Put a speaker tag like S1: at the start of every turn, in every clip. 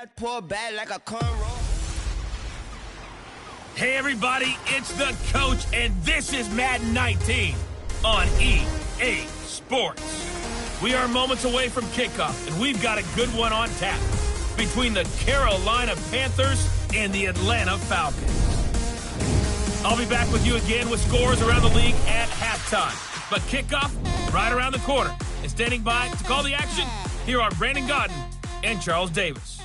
S1: That pull back like a cornrow.
S2: Hey everybody, it's the coach, and this is Madden 19 on EA Sports. We are moments away from kickoff, and we've got a good one on tap between the Carolina Panthers and the Atlanta Falcons. I'll be back with you again with scores around the league at halftime. But kickoff right around the corner. And standing by to call the action, here are Brandon Godden and Charles Davis.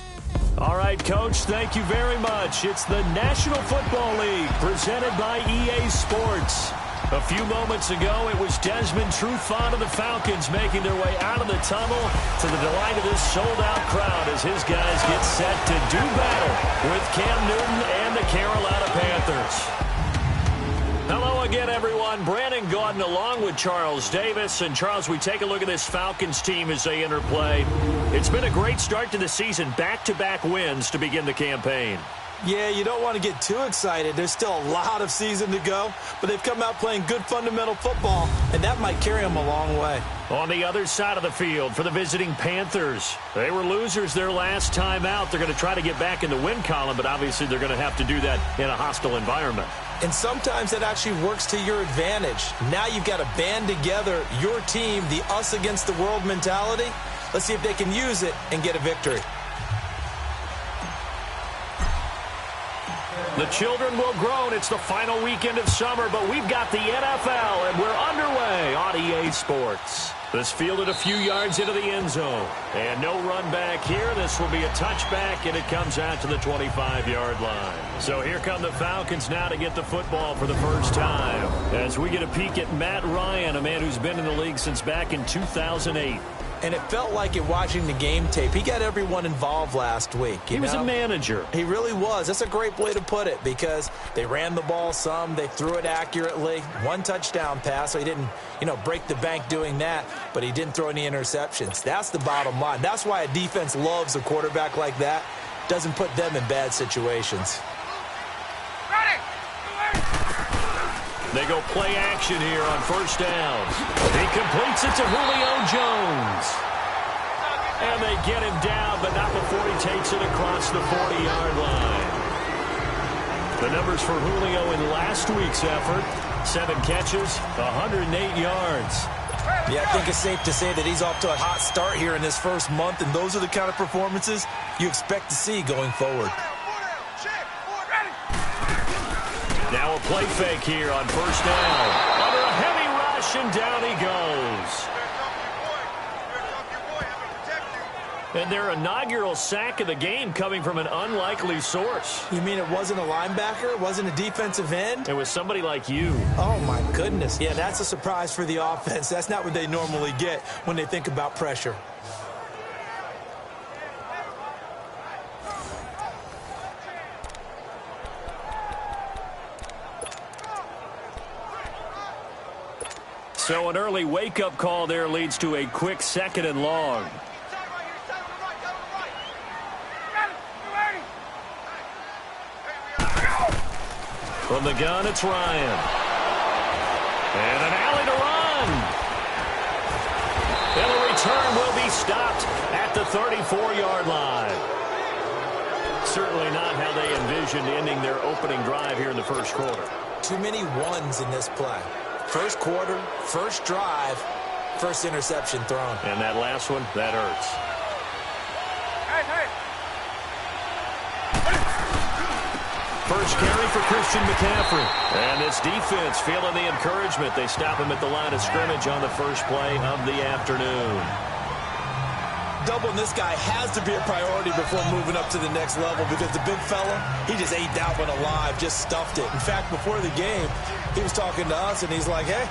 S3: All right, Coach, thank you very much. It's the National Football League presented by EA Sports. A few moments ago, it was Desmond Trufant of the Falcons making their way out of the tunnel to the delight of this sold-out crowd as his guys get set to do battle with Cam Newton and the Carolina Panthers. Hello again, everyone. Brandon Gaudin along with Charles Davis. And, Charles, we take a look at this Falcons team as they enter play. It's been a great start to the season. Back-to-back wins to begin the campaign.
S4: Yeah, you don't want to get too excited. There's still a lot of season to go, but they've come out playing good fundamental football, and that might carry them a long way.
S3: On the other side of the field for the visiting Panthers, they were losers their last time out. They're going to try to get back in the win column, but obviously they're going to have to do that in a hostile environment.
S4: And sometimes that actually works to your advantage. Now you've got to band together your team, the us against the world mentality. Let's see if they can use it and get a victory.
S3: The children will groan. It's the final weekend of summer, but we've got the NFL, and we're underway on EA Sports. This fielded a few yards into the end zone. And no run back here. This will be a touchback, and it comes out to the 25-yard line. So here come the Falcons now to get the football for the first time. As we get a peek at Matt Ryan, a man who's been in the league since back in 2008.
S4: And it felt like it watching the game tape. He got everyone involved last week.
S3: He was a manager.
S4: He really was. That's a great way to put it because they ran the ball some. They threw it accurately. One touchdown pass, so he didn't, break the bank doing that, but he didn't throw any interceptions. That's the bottom line. That's why a defense loves a quarterback like that. Doesn't put them in bad situations.
S3: They go play action here on first down. He completes it to Julio Jones. And they get him down, but not before he takes it across the 40-yard line. The numbers for Julio in last week's effort, 7 catches, 108 yards.
S4: Yeah, I think it's safe to say that he's off to a hot start here in this first month, and those are the kind of performances you expect to see going forward.
S3: Now a play fake here on first down. Under a heavy rush, and down he goes. And their inaugural sack of the game coming from an unlikely source.
S4: You mean it wasn't a linebacker? It wasn't a defensive end?
S3: It was somebody like you.
S4: Oh, my goodness. Yeah, that's a surprise for the offense. That's not what they normally get when they think about pressure.
S3: So an early wake-up call there leads to a quick 2nd and long. From the gun, it's Ryan. And an alley to run. And the return will be stopped at the 34-yard line. Certainly not how they envisioned ending their opening drive here in the first quarter.
S4: Too many ones in this play. First quarter, first drive, first interception thrown.
S3: And that last one, that hurts. First carry for Christian McCaffrey. And this defense feeling the encouragement. They stop him at the line of scrimmage on the first play of the afternoon.
S4: Doubling this guy has to be a priority before moving up to the next level because the big fella, he just ate that one alive, just stuffed it. In fact, before the game, he was talking to us, and he's like, hey,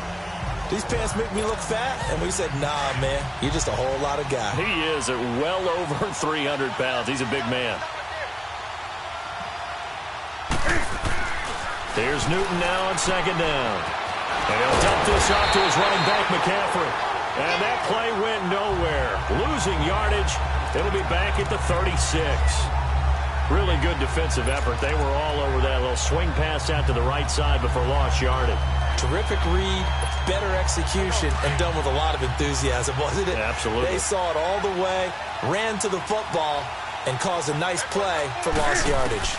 S4: these pants make me look fat? And we said, nah, man, you're just a whole lot of guy.
S3: He is at well over 300 pounds. He's a big man. Here's Newton now on 2nd down. And he'll dump this off to his running back, McCaffrey. And that play went nowhere. Losing yardage. It'll be back at the 36. Really good defensive effort. They were all over that little swing pass out to the right side before lost yardage.
S4: Terrific read, better execution, and done with a lot of enthusiasm, wasn't it?
S3: Absolutely.
S4: They saw it all the way, ran to the football, and cause a nice play for lost yardage.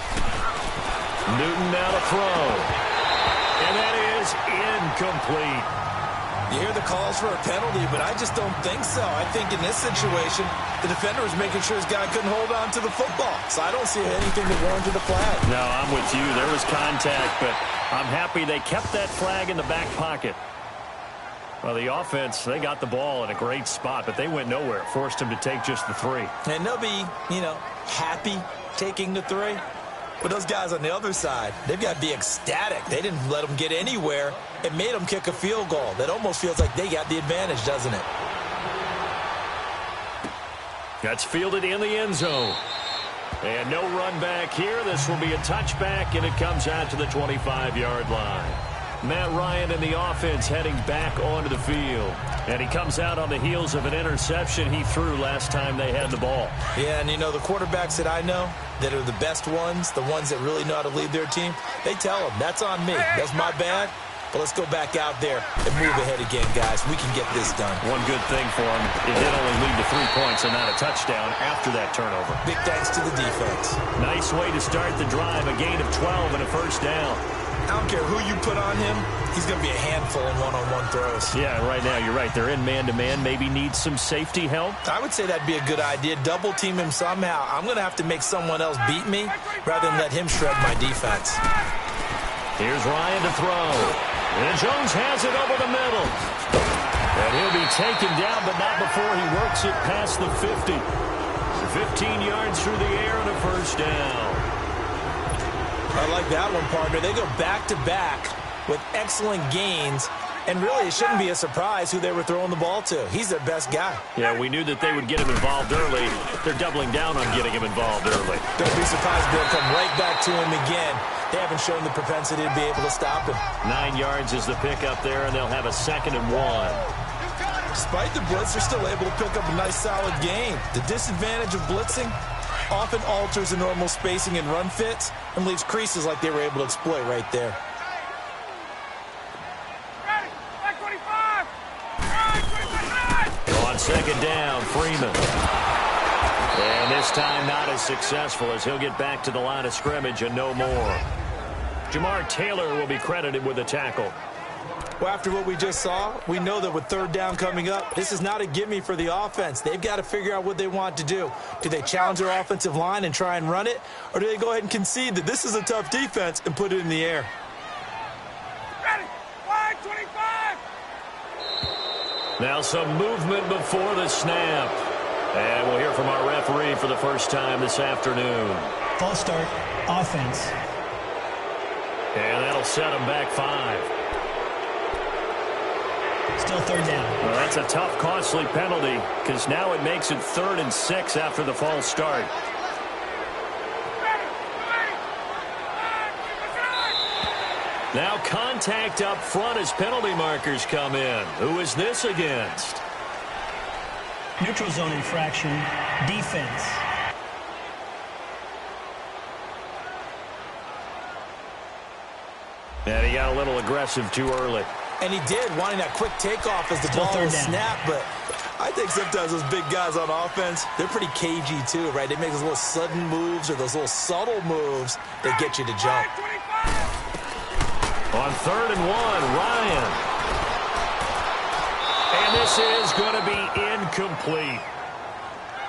S3: Newton now to throw. And that is incomplete.
S4: You hear the calls for a penalty, but I just don't think so. I think in this situation, the defender was making sure his guy couldn't hold on to the football. So I don't see anything that warranted a flag.
S3: No, I'm with you. There was contact, but I'm happy they kept that flag in the back pocket. Well, the offense, they got the ball in a great spot, but they went nowhere. Forced him to take just the 3.
S4: And they'll be, happy taking the 3. But those guys on the other side, they've got to be ecstatic. They didn't let them get anywhere. It made them kick a field goal. That almost feels like they got the advantage, doesn't it?
S3: That's fielded in the end zone. And no run back here. This will be a touchback, and it comes out to the 25-yard line. Matt Ryan and the offense heading back onto the field. And he comes out on the heels of an interception he threw last time they had the ball.
S4: Yeah, and the quarterbacks that I know that are the best ones, the ones that really know how to lead their team, they tell them, that's on me. That's my bad. But let's go back out there and move ahead again, guys. We can get this done.
S3: One good thing for him, it did only lead to 3 points and not a touchdown after that turnover.
S4: Big thanks to the defense.
S3: Nice way to start the drive, a gain of 12 and a first down.
S4: I don't care who you put on him, he's going to be a handful in one-on-one throws.
S3: Yeah, right now you're right. They're in man-to-man, maybe need some safety help.
S4: I would say that'd be a good idea. Double team him somehow. I'm going to have to make someone else beat me rather than let him shred my defense.
S3: Here's Ryan to throw. And Jones has it over the middle. And he'll be taken down, but not before he works it past the 50. 15 yards through the air and a first down.
S4: I like that one, partner. They go back-to-back with excellent gains, and really it shouldn't be a surprise who they were throwing the ball to. He's their best guy.
S3: Yeah, we knew that they would get him involved early. They're doubling down on getting him involved early.
S4: Don't be surprised they'll come right back to him again. They haven't shown the propensity to be able to stop him.
S3: 9 yards is the pickup there, and they'll have a 2nd and 1.
S4: Despite the blitz, they're still able to pick up a nice, solid gain. The disadvantage of blitzing often alters the normal spacing and run fits and leaves creases like they were able to exploit right there.
S3: On 2nd down, Freeman. And this time not as successful as he'll get back to the line of scrimmage and no more. Jamar Taylor will be credited with a tackle.
S4: Well, after what we just saw, we know that with 3rd down coming up, this is not a gimme for the offense. They've got to figure out what they want to do. Do they challenge their offensive line and try and run it? Or do they go ahead and concede that this is a tough defense and put it in the air?
S3: Now some movement before the snap. And we'll hear from our referee for the first time this afternoon.
S5: False start, offense.
S3: And that'll set them back 5.
S5: Still 3rd down.
S3: Well, that's a tough, costly penalty because now it makes it 3rd and 6 after the false start. Now contact up front as penalty markers come in. Who is this against?
S5: Neutral zone infraction, defense.
S3: And he got a little aggressive too early.
S4: And he did, wanting that quick takeoff as the ball was snapped. But I think sometimes those big guys on offense, they're pretty cagey too, right? They make those little sudden moves or those little subtle moves that get you to jump.
S3: On 3rd and 1, Ryan. And this is going to be incomplete.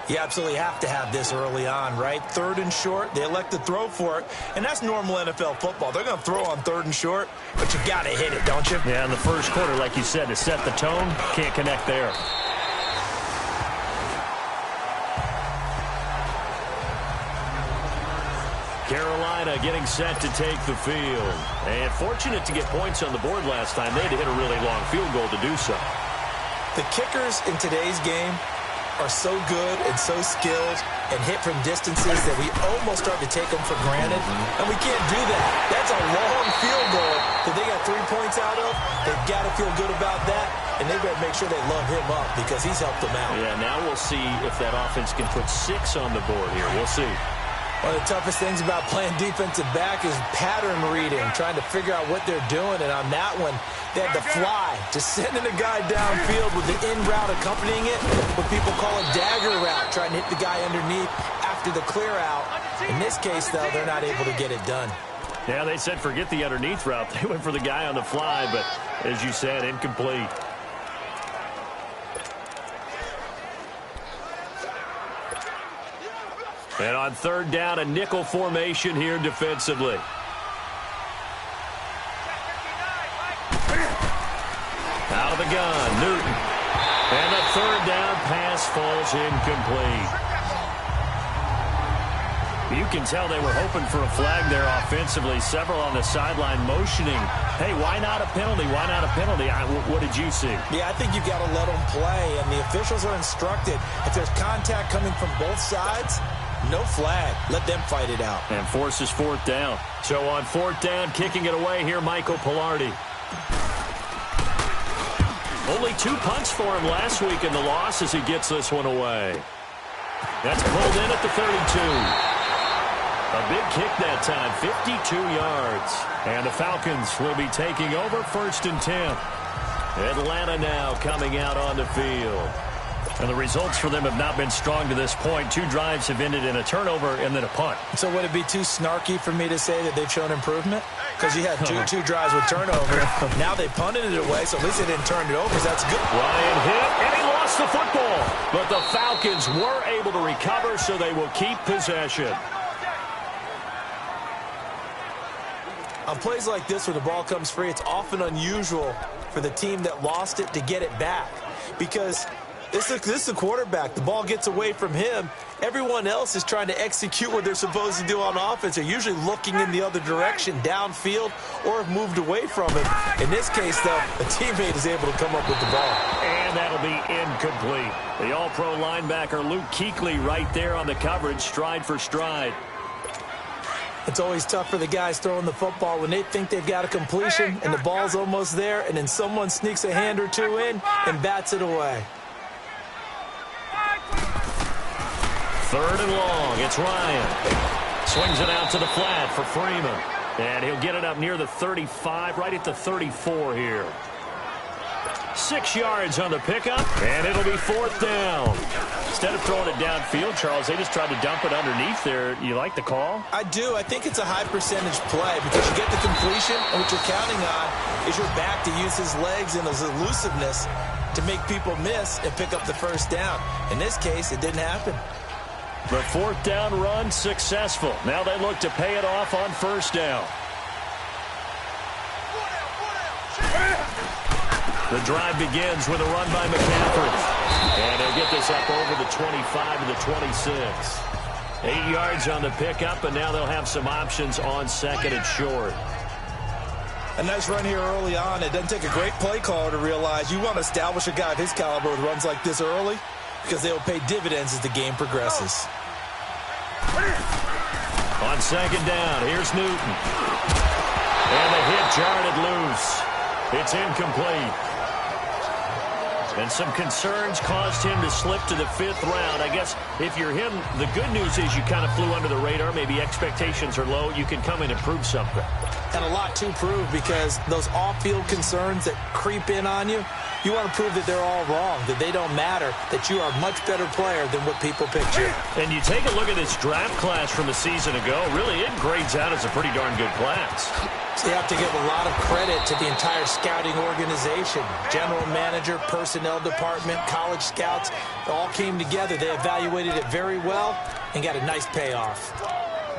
S4: You absolutely have to have this early on, right? 3rd and short, they elect to throw for it, and that's normal NFL football. They're going to throw on 3rd and short, but you got to hit it, don't you?
S3: Yeah, in the first quarter, like you said, to set the tone, can't connect there. Carolina getting set to take the field. And fortunate to get points on the board last time. They had to hit a really long field goal to do so.
S4: The kickers in today's game are so good and so skilled and hit from distances that we almost start to take them for granted. And we can't do that. That's a long field goal that they got 3 points out of. They've got to feel good about that. And they better make sure they love him up because he's helped them out.
S3: Yeah, now we'll see if that offense can put 6 on the board here. We'll see.
S4: One of the toughest things about playing defensive back is pattern reading, trying to figure out what they're doing. And on that one, they had the fly, just sending a guy downfield with the in route accompanying it, what people call a dagger route, trying to hit the guy underneath after the clear out. In this case, though, they're not able to get it done.
S3: Yeah, they said forget the underneath route. They went for the guy on the fly, but as you said, incomplete. And on third down, a nickel formation here defensively. Out of the gun, Newton. And the third down pass falls incomplete. You can tell they were hoping for a flag there offensively. Several on the sideline motioning. Hey, why not a penalty? Why not a penalty? What did you see?
S4: Yeah, I think you've got to let them play, and the officials are instructed. If there's contact coming from both sides, no flag. Let them fight it out.
S3: And forces fourth down. So on fourth down, kicking it away here, Michael Pilardi. Only 2 punts for him last week in the loss as he gets this one away. That's pulled in at the 32. A big kick that time, 52 yards. And the Falcons will be taking over 1st and 10. Atlanta now coming out on the field. And the results for them have not been strong to this point. 2 drives have ended in a turnover and then a punt.
S4: So would it be too snarky for me to say that they've shown improvement? Because you had two drives with turnover. Now they punted it away, so at least they didn't turn it over. So that's good.
S3: Ryan hit, and he lost the football. But the Falcons were able to recover, so they will keep possession.
S4: On plays like this where the ball comes free, it's often unusual for the team that lost it to get it back. Because this is the quarterback. The ball gets away from him. Everyone else is trying to execute what they're supposed to do on offense. They're usually looking in the other direction, downfield, or have moved away from it. In this case, though, a teammate is able to come up with the ball.
S3: And that'll be incomplete. The all-pro linebacker Luke Kuechly right there on the coverage, stride for stride.
S4: It's always tough for the guys throwing the football when they think they've got a completion and the ball's almost there, and then someone sneaks a hand or two in and bats it away.
S3: 3rd and long. It's Ryan. Swings it out to the flat for Freeman. And he'll get it up near the 35, right at the 34 here. 6 yards on the pickup, and it'll be 4th down. Instead of throwing it downfield, Charles, they just tried to dump it underneath there. You like the call?
S4: I do. I think it's a high percentage play because you get the completion, and what you're counting on is your back to use his legs and his elusiveness to make people miss and pick up the 1st down. In this case, it didn't happen.
S3: The 4th down run successful. Now they look to pay it off on 1st down. The drive begins with a run by McCaffrey. And they'll get this up over the 25 to the 26. 8 yards on the pickup, and now they'll have some options on 2nd and short.
S4: A nice run here early on. It doesn't take a great play caller to realize you want to establish a guy of his caliber with runs like this early because they will pay dividends as the game progresses.
S3: On 2nd down, here's Newton. And the hit jarred it loose. It's incomplete. And some concerns caused him to slip to the 5th round. I guess if you're him, the good news is you kind of flew under the radar. Maybe expectations are low. You can come in and prove something.
S4: And a lot to prove because those off-field concerns that creep in on you, you want to prove that they're all wrong, that they don't matter, that you are a much better player than what people picture.
S3: And you take a look at this draft class from a season ago, really it grades out as a pretty darn good class.
S4: So you have to give a lot of credit to the entire scouting organization. General manager, personnel department, college scouts, they all came together. They evaluated it very well and got a nice payoff.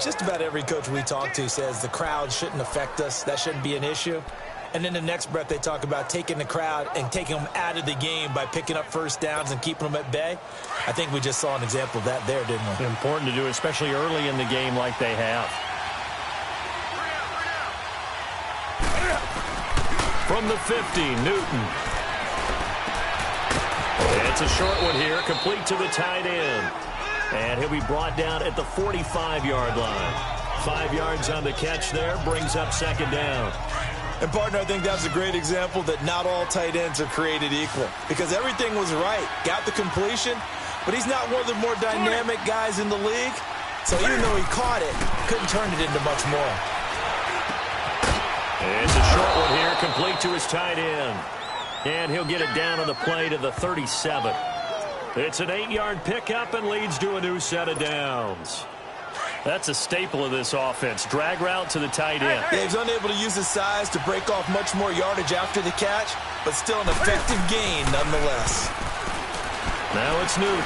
S4: Just about every coach we talk to says the crowd shouldn't affect us. That shouldn't be an issue. And then the next breath they talk about taking the crowd and taking them out of the game by picking up 1st downs and keeping them at bay. I think we just saw an example of that there, didn't we?
S3: Important to do, especially early in the game like they have. From the 50, Newton. It's a short one here, complete to the tight end. And he'll be brought down at the 45-yard line. 5 yards on the catch there, brings up 2nd down.
S4: And, partner, I think that's a great example that not all tight ends are created equal. Because everything was right. Got the completion, but he's not one of the more dynamic guys in the league. So even though he caught it, couldn't turn it into much more.
S3: It's a short one here, complete to his tight end. And he'll get it down on the play to the 37. It's an 8-yard pickup and leads to a new set of downs. That's a staple of this offense. Drag route to the tight end.
S4: Yeah, he's unable to use his size to break off much more yardage after the catch, but still an effective gain nonetheless.
S3: Now it's Newton.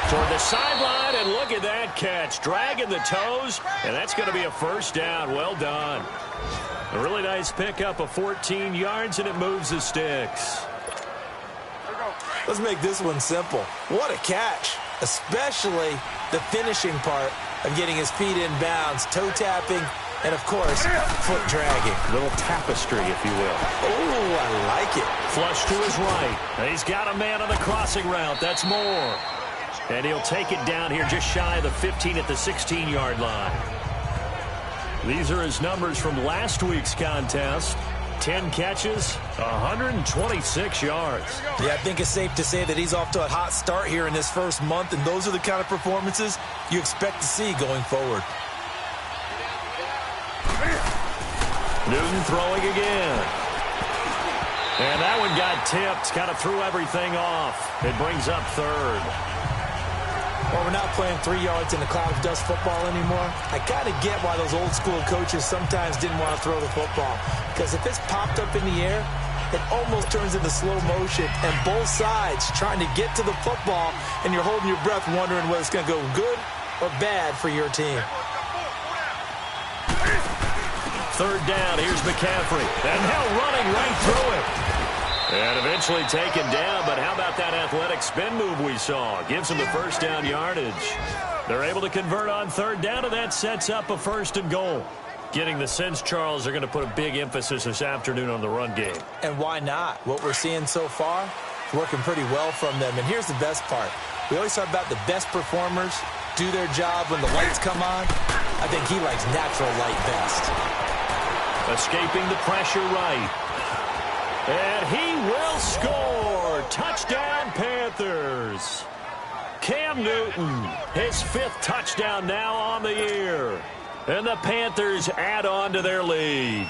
S3: Toward the sideline, and look at that catch. Dragging the toes, and that's going to be a first down. Well done. A really nice pickup of 14 yards, and it moves the sticks.
S4: Let's make this one simple. What a catch, especially the finishing part of getting his feet in bounds, toe tapping, and, of course, foot dragging.
S3: Little tapestry, if you will.
S4: Oh, I like it.
S3: Flush to his right. And he's got a man on the crossing route. That's Moore. And he'll take it down here just shy of the 15 at the 16-yard line. These are his numbers from last week's contest. 10 catches, 126 yards.
S4: Yeah, I think it's safe to say that he's off to a hot start here in this first month, and those are the kind of performances you expect to see going forward.
S3: Newton throwing again. And that one got tipped, kind of threw everything off. It brings up third.
S4: Well, we're not playing 3 yards in a cloud of dust football anymore. I kind of get why those old school coaches sometimes didn't want to throw the football. Because if it's popped up in the air, it almost turns into slow motion. And both sides trying to get to the football, and you're holding your breath wondering whether it's going to go good or bad for your team.
S3: Third down, here's McCaffrey. And now running right through it. And eventually taken down, but how about that athletic spin move we saw? Gives him the first down yardage. They're able to convert on third down, and that sets up a first and goal. Getting the sense, Charles, they're going to put a big emphasis this afternoon on the run game.
S4: And why not? What we're seeing so far is working pretty well from them. And here's the best part. We always talk about the best performers do their job when the lights come on. I think he likes natural light best.
S3: Escaping the pressure right. And he will score. Touchdown, Panthers. Cam Newton, his 5th touchdown now on the year. And the Panthers add on to their lead.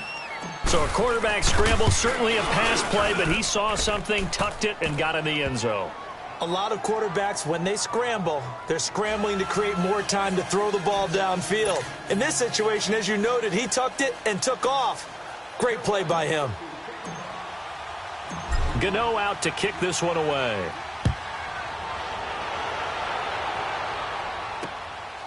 S3: So a quarterback scramble, certainly a pass play, but he saw something, tucked it, and got in the end zone.
S4: A lot of quarterbacks, when they scramble, they're scrambling to create more time to throw the ball downfield. In this situation, as you noted, he tucked it and took off. Great play by him.
S3: Gano out to kick this one away.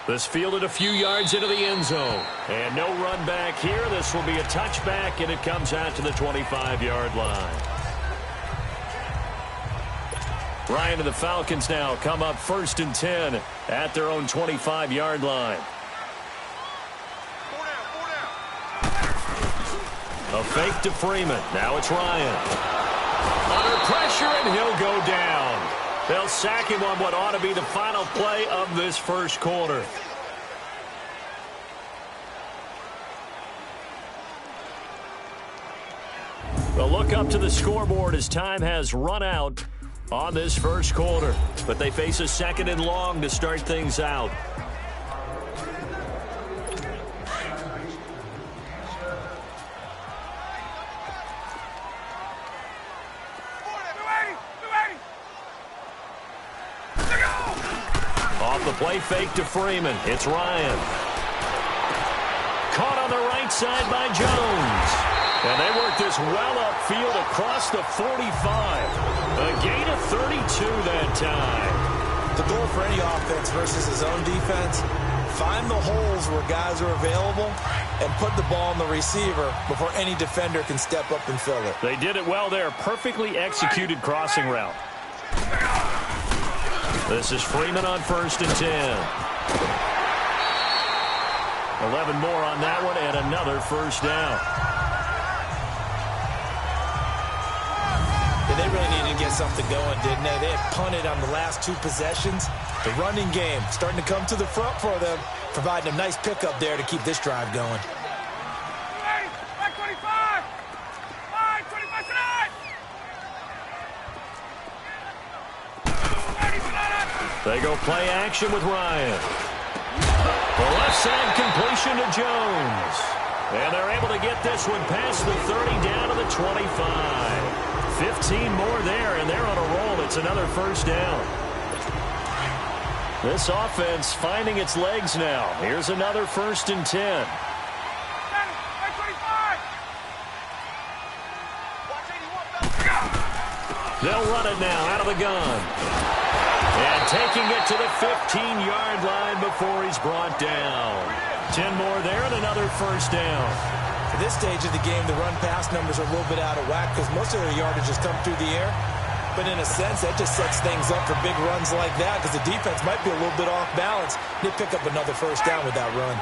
S3: This fielded a few yards into the end zone. And no run back here. This will be a touchback, and it comes out to the 25-yard line. Ryan and the Falcons now come up 1st and 10 at their own 25-yard line. A fake to Freeman. Now it's Ryan. Under pressure, and he'll go down. They'll sack him on what ought to be the final play of this first quarter. A look up to the scoreboard as time has run out on this first quarter. But they face a 2nd and long to start things out. Off the play fake to Freeman. It's Ryan. Caught on the right side by Jones. And they work this well upfield across the 45. A gain of 32 that time.
S4: The goal for any offense versus his own defense, find the holes where guys are available and put the ball on the receiver before any defender can step up and fill it.
S3: They did it well there. Perfectly executed crossing route. This is Freeman on 1st and 10. 11 more on that one and another first down.
S4: They really needed to get something going, didn't they? They had punted on the last 2 possessions. The running game starting to come to the front for them, providing a nice pickup there to keep this drive going.
S3: They go play action with Ryan. The left side completion to Jones. And they're able to get this one past the 30 down to the 25. 15 more there, and they're on a roll. It's another first down. This offense finding its legs now. Here's another 1st and 10. They'll run it now out of the gun. And taking it to the 15-yard line before he's brought down. 10 more there and another first down.
S4: At this stage of the game, the run-pass numbers are a little bit out of whack because most of their yardage has come through the air. But in a sense, that just sets things up for big runs like that because the defense might be a little bit off balance. They pick up another first down with that run.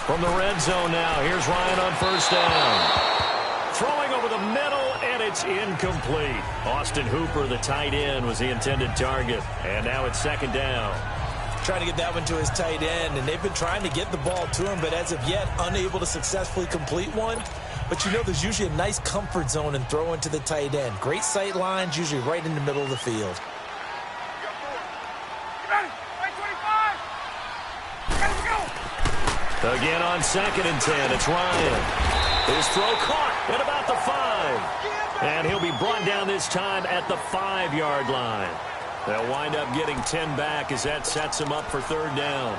S3: From the red zone now, here's Ryan on first down. Throwing over the middle, and it's incomplete. Austin Hooper, the tight end, was the intended target. And now it's 2nd down.
S4: Trying to get that one to his tight end, and they've been trying to get the ball to him, but as of yet, unable to successfully complete one. But you know there's usually a nice comfort zone in throwing to the tight end. Great sight lines, usually right in the middle of the field.
S3: Again on 2nd and 10, it's Ryan. His throw caught at about the 5. And he'll be brought down this time at the 5-yard line. They'll wind up getting 10 back as that sets him up for 3rd down.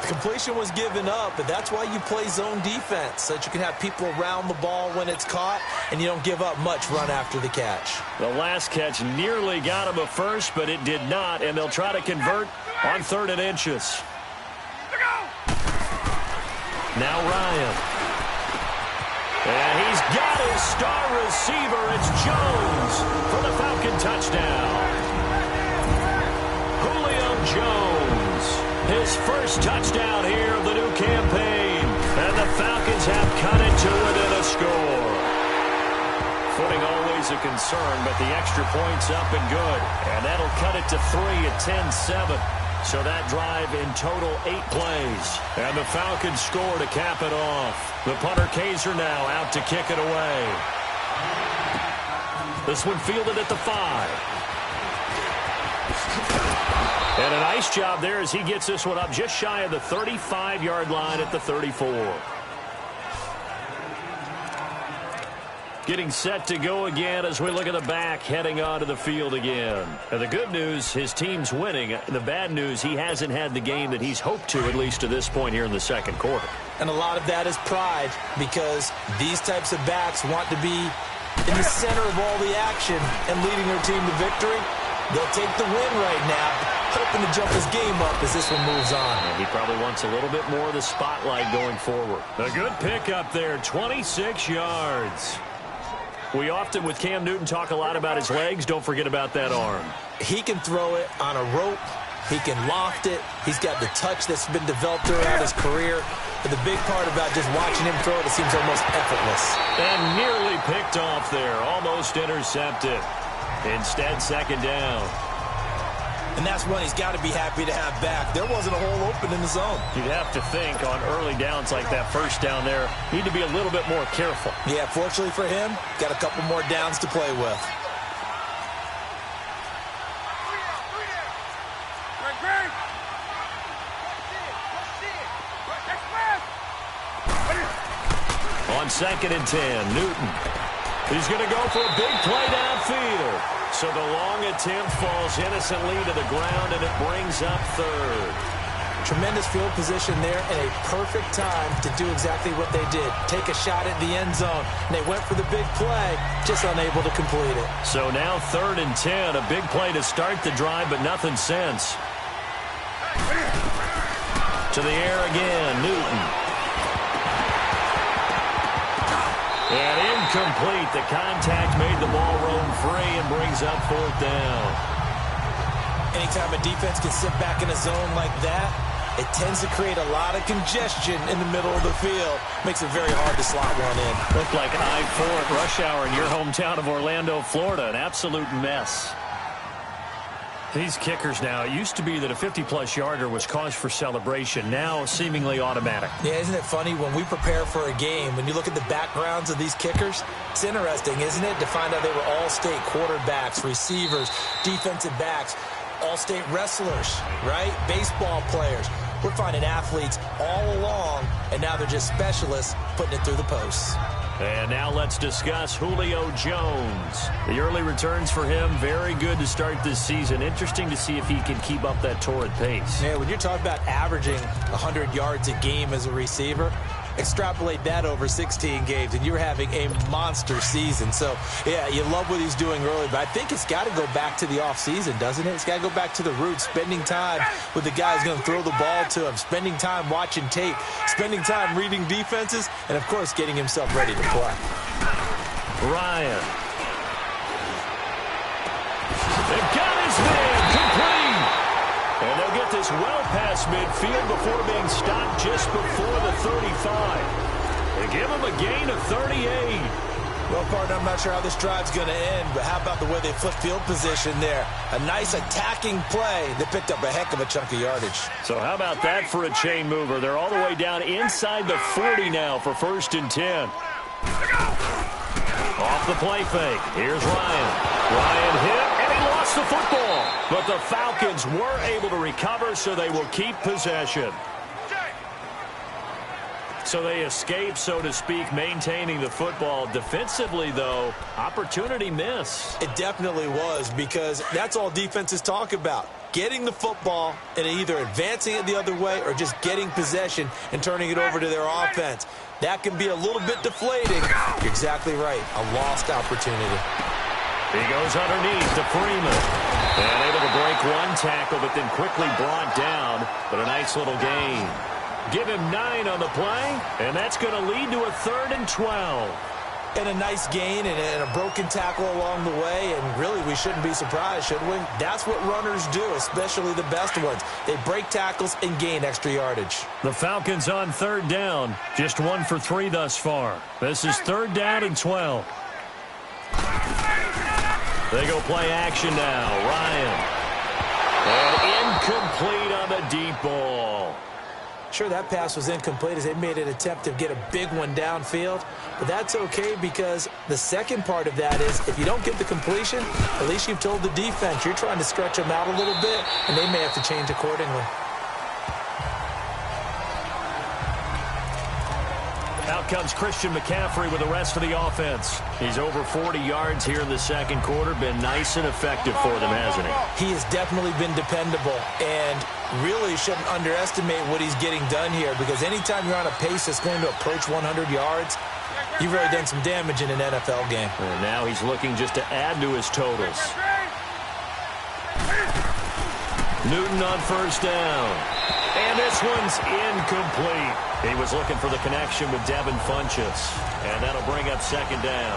S4: The completion was given up, but that's why you play zone defense, so that you can have people around the ball when it's caught, and you don't give up much run after the catch.
S3: The last catch nearly got him a first, but it did not, and they'll try to convert on 3rd and inches. Now Ryan. And he's got his star receiver. It's Jones for the Falcon touchdown. Julio Jones, his first touchdown here of the new campaign. And the Falcons have cut it to within a score. Footing always a concern, but the extra point's up and good. And that'll cut it to 3 at 10-7. So that drive in total 8 plays. And the Falcons score to cap it off. The punter Kaiser now out to kick it away. This one fielded at the 5. And a nice job there as he gets this one up just shy of the 35-yard line at the 34. Getting set to go again as we look at the back heading onto the field again. And the good news, his team's winning. The bad news, he hasn't had the game that he's hoped to, at least to this point here in the 2nd quarter.
S4: And a lot of that is pride because these types of backs want to be in the center of all the action and leading their team to victory. They'll take the win right now, hoping to jump his game up as this one moves on.
S3: And he probably wants a little bit more of the spotlight going forward. A good pickup there, 26 yards. We often, with Cam Newton, talk a lot about his legs. Don't forget about that arm.
S4: He can throw it on a rope. He can loft it. He's got the touch that's been developed throughout his career. But the big part about just watching him throw it, it seems almost effortless.
S3: And nearly picked off there. Almost intercepted. Instead, 2nd down.
S4: And that's one he's got to be happy to have back. There wasn't a hole open in the zone.
S3: You'd have to think on early downs like that first down there, need to be a little bit more careful.
S4: Yeah, fortunately for him, got a couple more downs to play with.
S3: On 2nd and 10, Newton. He's going to go for a big play downfield. So the long attempt falls innocently to the ground, and it brings up 3rd.
S4: Tremendous field position there and a perfect time to do exactly what they did. Take a shot at the end zone. And they went for the big play, just unable to complete it.
S3: So now 3rd and 10, a big play to start the drive, but nothing since. To the air again, Newton. And incomplete. The contact made the ball roam free and brings up 4th down.
S4: Anytime a defense can sit back in a zone like that, it tends to create a lot of congestion in the middle of the field. Makes it very hard to slot one in.
S3: Looked like I-4 at rush hour in your hometown of Orlando, Florida. An absolute mess. These kickers now, it used to be that a 50-plus yarder was cause for celebration. Now, seemingly automatic.
S4: Yeah, isn't it funny? When we prepare for a game, when you look at the backgrounds of these kickers, it's interesting, isn't it, to find out they were all-state quarterbacks, receivers, defensive backs, all-state wrestlers, right? Baseball players. We're finding athletes all along, and now they're just specialists putting it through the posts.
S3: And now let's discuss Julio Jones. The early returns for him, very good to start this season. Interesting to see if he can keep up that torrid pace.
S4: Yeah, when you're talking about averaging 100 yards a game as a receiver, extrapolate that over 16 games, and you're having a monster season. So, yeah, you love what he's doing early, but I think it's got to go back to the offseason, doesn't it? It's got to go back to the roots, spending time with the guy who's going to throw the ball to him, spending time watching tape, spending time reading defenses, and, of course, getting himself ready to play.
S3: Ryan. They've got his man complete. And they'll get this well past midfield before being stopped just before the 35. They give him a gain of 38.
S4: Well, partner, I'm not sure how this drive's going to end, but how about the way they flip field position there? A nice attacking play. They picked up a heck of a chunk of yardage.
S3: So how about that for a chain mover? They're all the way down inside the 40 now for 1st and 10. Off the play fake. Here's Ryan. Ryan hit, and he lost the football. But the Falcons were able to recover, so they will keep possession. So they escape, so to speak, maintaining the football. Defensively, though, opportunity miss.
S4: It definitely was, because that's all defenses talk about. Getting the football and either advancing it the other way or just getting possession and turning it over to their offense. That can be a little bit deflating. You're exactly right. A lost opportunity.
S3: He goes underneath to Freeman. And able to break one tackle, but then quickly brought down. But a nice little gain. Give him 9 on the play, and that's going to lead to a 3rd and 12.
S4: And a nice gain and a broken tackle along the way, and really we shouldn't be surprised, should we? That's what runners do, especially the best ones. They break tackles and gain extra yardage.
S3: The Falcons on 3rd down, just 1 for 3 thus far. This is 3rd down and 12. They go play action now. Ryan. And incomplete on the deep ball.
S4: Sure, that pass was incomplete as they made an attempt to get a big one downfield, but that's okay because the second part of that is if you don't get the completion, at least you've told the defense you're trying to stretch them out a little bit, and they may have to change accordingly.
S3: Out comes Christian McCaffrey with the rest of the offense. He's over 40 yards here in the second quarter. Been nice and effective for them, hasn't he?
S4: He has definitely been dependable, and really shouldn't underestimate what he's getting done here, because anytime you're on a pace that's going to approach 100 yards, you've really done some damage in an NFL game.
S3: And now he's looking just to add to his totals. Newton on 1st down. And this one's incomplete. He was looking for the connection with Devin Funchess. And that'll bring up 2nd down.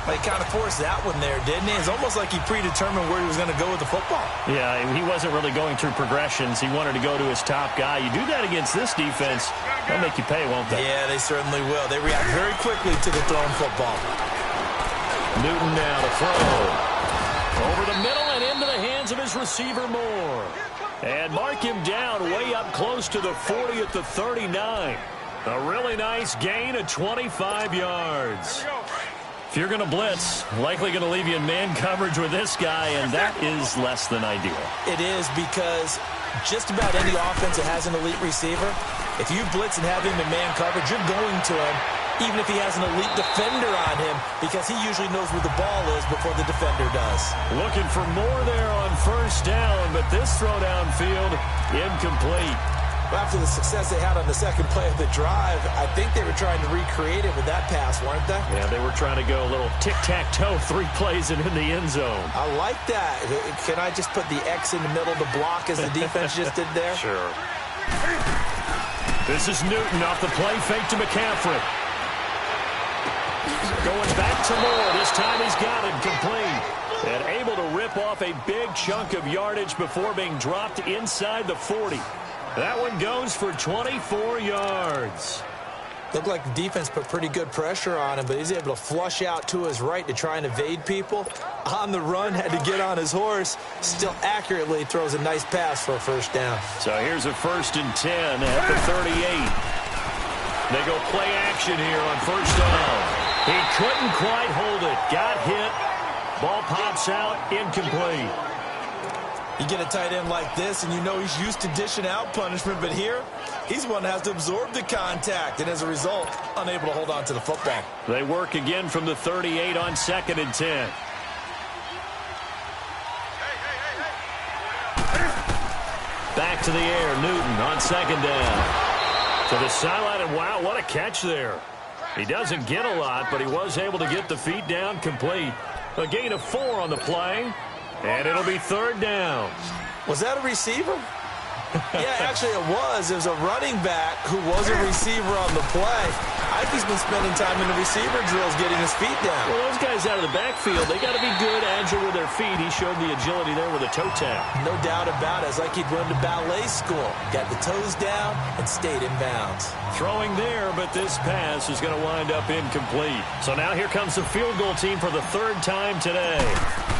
S4: He kind of forced that one there, didn't he? It's almost like he predetermined where he was going to go with the football.
S3: Yeah, he wasn't really going through progressions. He wanted to go to his top guy. You do that against this defense, they'll make you pay, won't they?
S4: Yeah, they certainly will. They react very quickly to the thrown football.
S3: Newton now to throw. Over the middle and into the hands of his receiver Moore. And mark him down way up close to the 40 at the 39. A really nice gain of 25 yards. If you're going to blitz, likely going to leave you in man coverage with this guy, and that is less than ideal.
S4: It is, because just about any offense that has an elite receiver, if you blitz and have him in man coverage, you're going to him, even if he has an elite defender on him, because he usually knows where the ball is before the defender does.
S3: Looking for more there on 1st down, but this throw downfield, incomplete.
S4: After the success they had on the second play of the drive, I think they were trying to recreate it with that pass, weren't they?
S3: Yeah, they were trying to go a little tic-tac-toe, 3 plays and in the end zone.
S4: I like that. Can I just put the X in the middle to block as the defense just did there?
S3: Sure. This is Newton off the play fake to McCaffrey. Going back to Moore. This time he's got it complete. And able to rip off a big chunk of yardage before being dropped inside the 40. That one goes for 24 yards.
S4: Looked like the defense put pretty good pressure on him, but he's able to flush out to his right to try and evade people. On the run, had to get on his horse. Still accurately throws a nice pass for a 1st down.
S3: So here's a 1st and 10 at the 38. They go play action here on 1st down. He couldn't quite hold it. Got hit. Ball pops out. Incomplete.
S4: You get a tight end like this, and you know he's used to dishing out punishment, but here, he's one that has to absorb the contact, and as a result, unable to hold on to the football.
S3: They work again from the 38 on 2nd and 10. Back to the air, Newton on 2nd down. To the sideline, and wow, what a catch there. He doesn't get a lot, but he was able to get the feet down complete. A gain of 4 on the play. And it'll be 3rd down.
S4: Was that a receiver? Yeah, actually it was. It was a running back who was a receiver on the play. I think he's been spending time in the receiver drills getting his feet down.
S3: Well, those guys out of the backfield, they got to be good, agile with their feet. He showed the agility there with a toe tap.
S4: No doubt about it. It's like he'd run to ballet school. Got the toes down and stayed in bounds.
S3: Throwing there, but this pass is going to wind up incomplete. So now here comes the field goal team for the 3rd time today.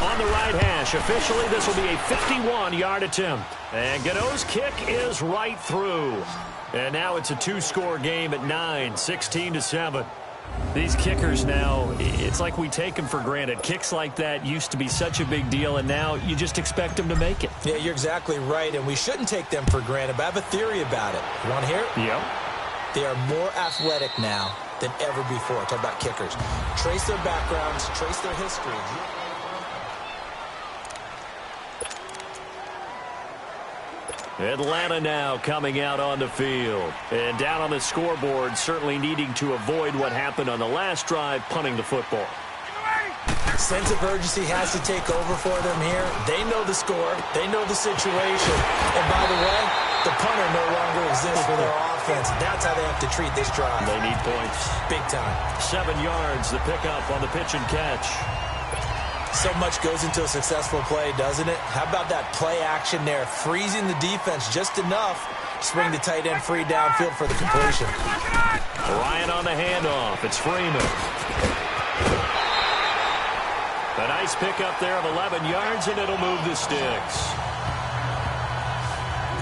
S3: On the right hash, officially this will be a 51-yard attempt. And Godot's kick is right through. And now it's a 2-score game at 9, 16-7. These kickers now, it's like we take them for granted. Kicks like that used to be such a big deal, and now you just expect them to make it.
S4: Yeah, you're exactly right, and we shouldn't take them for granted, but I have a theory about it. You want to hear it?
S3: Yep.
S4: They are more athletic now than ever before. Talk about kickers. Trace their backgrounds, trace their history.
S3: Atlanta now coming out on the field. And down on the scoreboard, certainly needing to avoid what happened on the last drive, punting the football.
S4: Sense of urgency has to take over for them here. They know the score. They know the situation. And by the way, the punter no longer exists for their offense. That's how they have to treat this drive.
S3: They need points.
S4: Big time.
S3: 7 yards, the pickup on the pitch and catch.
S4: So much goes into a successful play, doesn't it? How about that play action there? Freezing the defense just enough to bring the tight end free downfield for the completion.
S3: Ryan on the handoff. It's Freeman. A nice pickup there of 11 yards, and it'll move the sticks.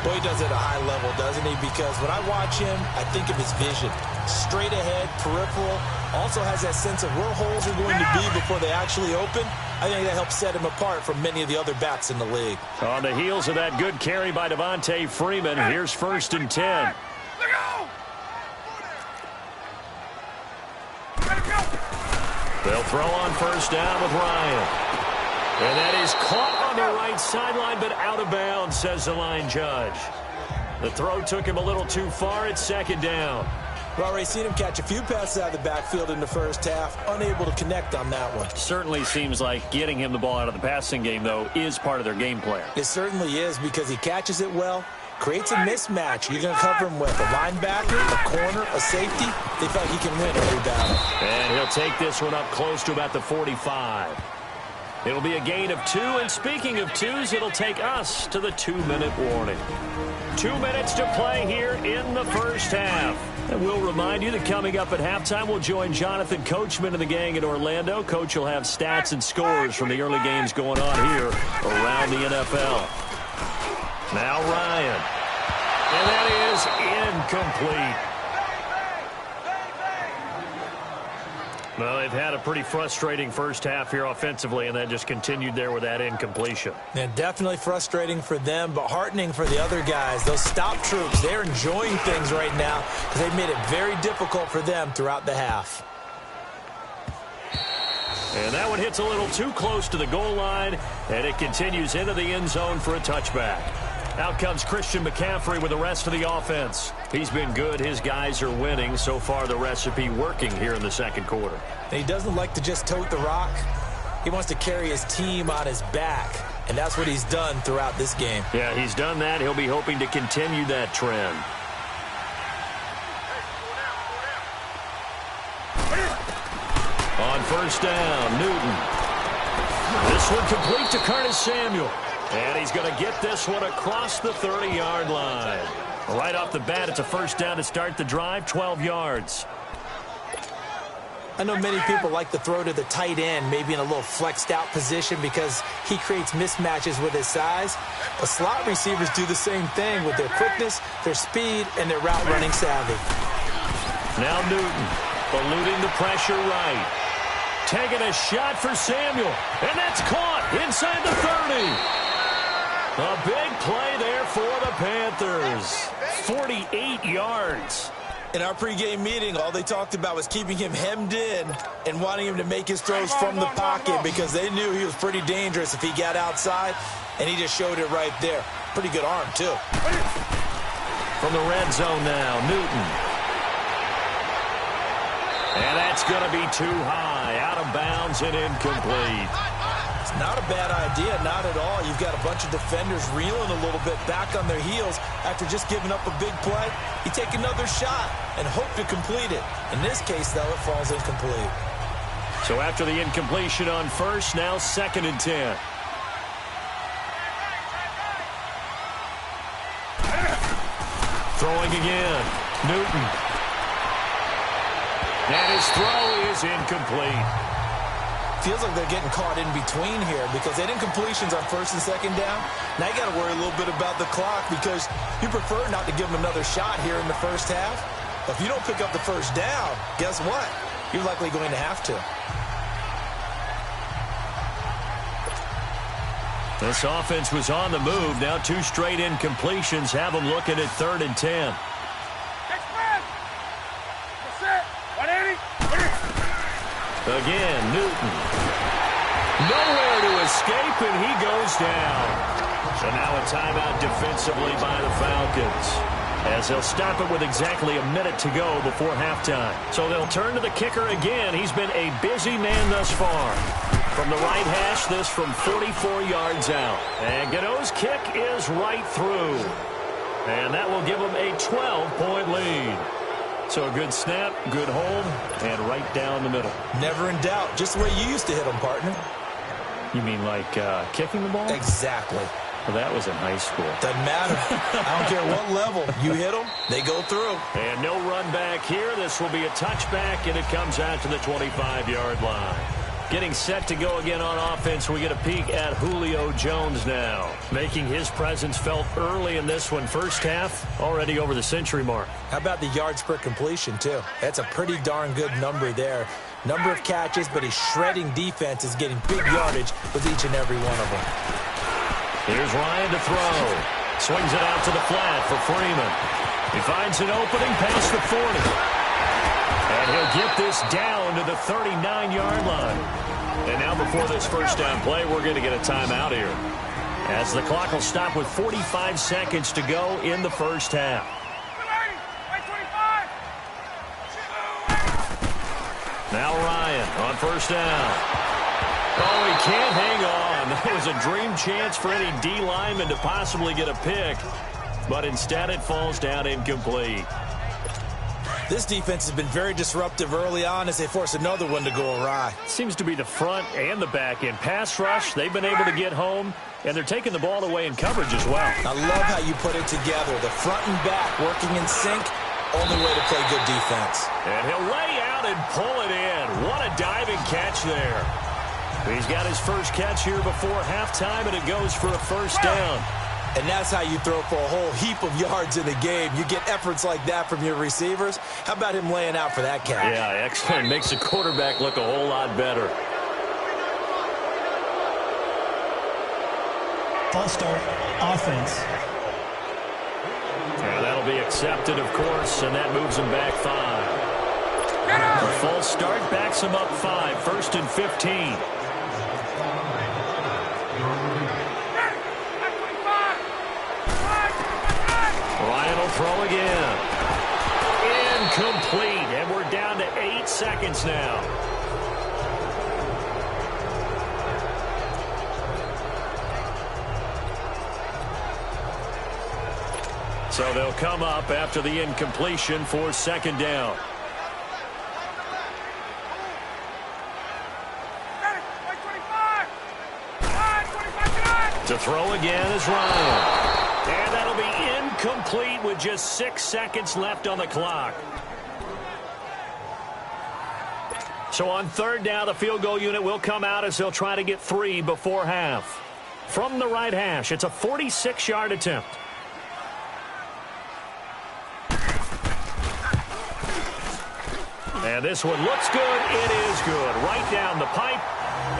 S4: Boy, he does it at a high level, doesn't he? Because when I watch him, I think of his vision. Straight ahead, peripheral. Also has that sense of where holes are going to be before they actually open. I think that helps set him apart from many of the other backs in the league.
S3: On the heels of that good carry by Devontae Freeman, here's 1st and 10. They'll throw on 1st down with Ryan. And that is caught on the right sideline, but out of bounds, says the line judge. The throw took him a little too far. It's 2nd down.
S4: We've already seen him catch a few passes out of the backfield in the first half, unable to connect on that one.
S3: Certainly seems like getting him the ball out of the passing game, though, is part of their game plan.
S4: It certainly is, because he catches it well, creates a mismatch. You're going to cover him with a linebacker, a corner, a safety. They feel like he can win every battle.
S3: And he'll take this one up close to about the 45. It'll be a gain of 2, and speaking of 2s, it'll take us to the 2-minute warning. 2 minutes to play here in the first half. And we'll remind you that coming up at halftime, we'll join Jonathan Coachman and the gang in Orlando. Coach will have stats and scores from the early games going on here around the NFL. Now Ryan. And that is incomplete. Well, they've had a pretty frustrating first half here offensively, and that just continued there with that incompletion.
S4: And definitely frustrating for them, but heartening for the other guys. Those stop troops, they're enjoying things right now because they've made it very difficult for them throughout the half.
S3: And that one hits a little too close to the goal line, and it continues into the end zone for a touchback. Out comes Christian McCaffrey with the rest of the offense. He's been good. His guys are winning. So far, the recipe working here in the second quarter.
S4: And he doesn't like to just tote the rock. He wants to carry his team on his back, and that's what he's done throughout this game.
S3: Yeah, he's done that. He'll be hoping to continue that trend. On 1st down, Newton. This one complete to Curtis Samuel. And he's going to get this one across the 30-yard line. Right off the bat, it's a 1st down to start the drive, 12 yards.
S4: I know many people like to throw to the tight end, maybe in a little flexed out position because he creates mismatches with his size. But slot receivers do the same thing with their quickness, their speed, and their route running savvy.
S3: Now Newton, eluding the pressure right. Taking a shot for Samuel, and that's caught inside the 30. A big play there for the Panthers. 48 yards.
S4: In our pregame meeting, all they talked about was keeping him hemmed in and wanting him to make his throws from the pocket because they knew he was pretty dangerous if he got outside, and he just showed it right there. Pretty good arm, too.
S3: From the red zone now, Newton. And that's going to be too high, out of bounds and incomplete.
S4: It's not a bad idea, not at all. You've got a bunch of defenders reeling a little bit back on their heels after just giving up a big play. You take another shot and hope to complete it. In this case, though, it falls incomplete.
S3: So after the incompletion on first, now 2nd and 10. Throwing again, Newton. And his throw is incomplete.
S4: Feels like they're getting caught in between here because they didn't completions on 1st and 2nd down. Now you got to worry a little bit about the clock because you prefer not to give them another shot here in the first half. But if you don't pick up the first down, guess what? You're likely going to have to.
S3: This offense was on the move. Now 2 straight incompletions have them looking at 3rd and 10. Again, Newton. Nowhere to escape, and he goes down. So now a timeout defensively by the Falcons, as they'll stop it with exactly a minute to go before halftime. So they'll turn to the kicker again. He's been a busy man thus far. From the right hash, this from 44 yards out. And Godot's kick is right through. And that will give them a 12-point lead. So a good snap, good hold, and right down the middle.
S4: Never in doubt. Just the way you used to hit them, partner.
S3: You mean like kicking the ball?
S4: Exactly.
S3: Well, that was in high school.
S4: Doesn't matter. I don't care what level. You hit them, they go through.
S3: And no run back here. This will be a touchback, and it comes out to the 25-yard line. Getting set to go again on offense, we get a peek at Julio Jones now, making his presence felt early in this one. First half, already over the century mark.
S4: How about the yards per completion, too? That's a pretty darn good number there. Number of catches, but his shredding defense is getting big yardage with each and every one of them.
S3: Here's Ryan to throw. Swings it out to the flat for Freeman. He finds an opening past the 40. And he'll get this down to the 39-yard line. And now before this first down play, we're going to get a timeout here, as the clock will stop with 45 seconds to go in the first half. Now Ryan on first down. Oh, he can't hang on. That was a dream chance for any D lineman to possibly get a pick, but instead it falls down incomplete.
S4: This defense has been very disruptive early on as they force another one to go awry.
S3: Seems to be the front and the back end. Pass rush, they've been able to get home, and they're taking the ball away in coverage as well.
S4: I love how you put it together. The front and back working in sync, only way to play good defense.
S3: And he'll lay out and pull it in. What a diving catch there. He's got his first catch here before halftime, and it goes for a first down.
S4: And that's how you throw for a whole heap of yards in the game. You get efforts like that from your receivers. How about him laying out for that catch?
S3: Yeah, excellent. Makes the quarterback look a whole lot better.
S5: False start, offense.
S3: And that'll be accepted, of course, and that moves him back 5. A false start backs him up 5, 1st and 15. Ryan will throw again. Incomplete, and we're down to 8 seconds now. So they'll come up after the incompletion for 2nd down. To throw again is Ryan. And that'll be incomplete with just 6 seconds left on the clock. So on 3rd down, the field goal unit will come out as they'll try to get 3 before half. From the right hash, it's a 46-yard attempt. And this one looks good. It is good. Right down the pipe.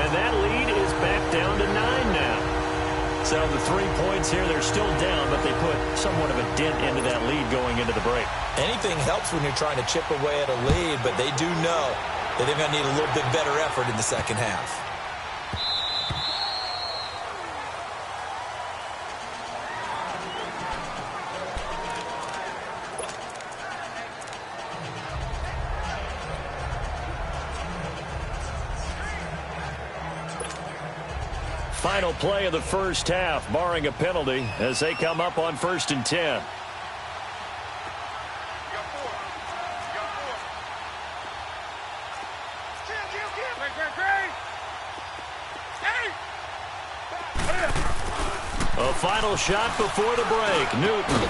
S3: And that lead is back down to 9 now. So the 3 points here, they're still down, but they put somewhat of a dent into that lead going into the break.
S4: Anything helps when you're trying to chip away at a lead, but they do know that they're going to need a little bit better effort in the second half.
S3: Final play of the first half, barring a penalty, as they come up on 1st and 10. A final shot before the break. Newton.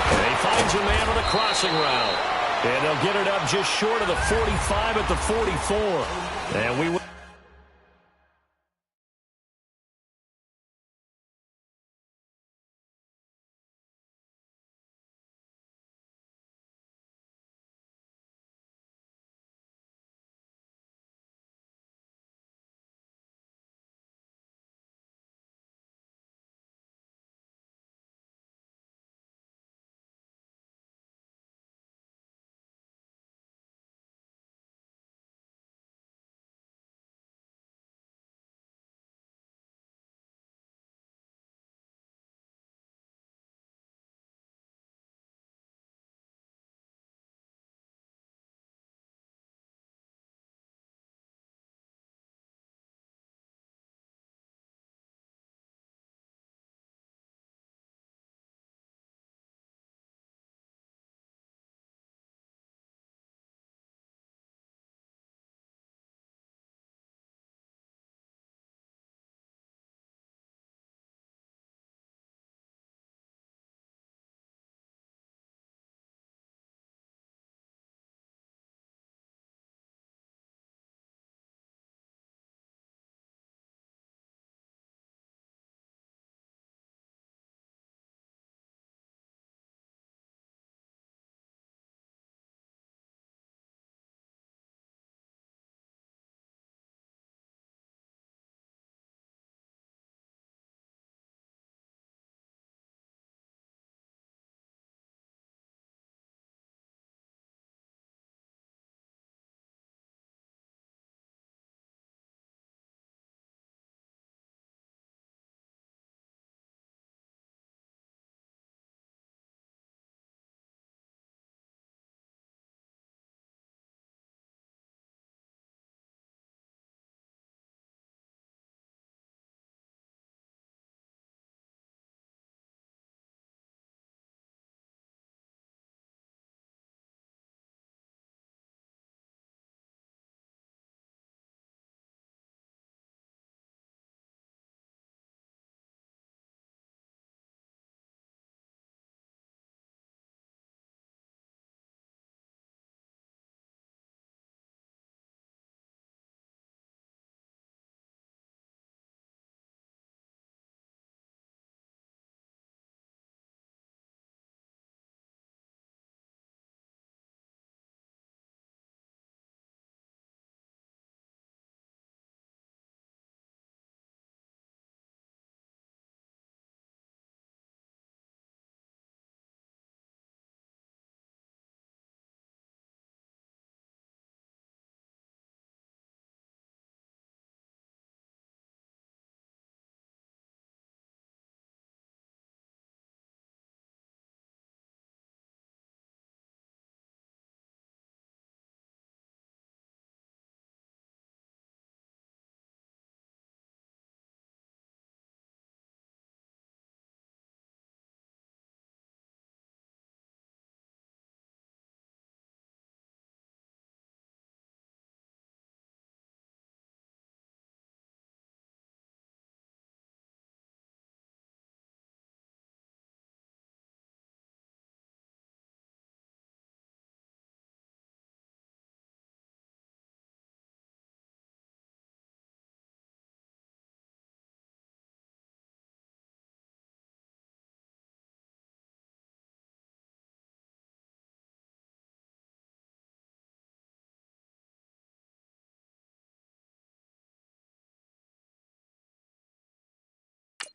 S3: And he finds a man on the crossing route. And they'll get it up just short of the 45 at the 44. And we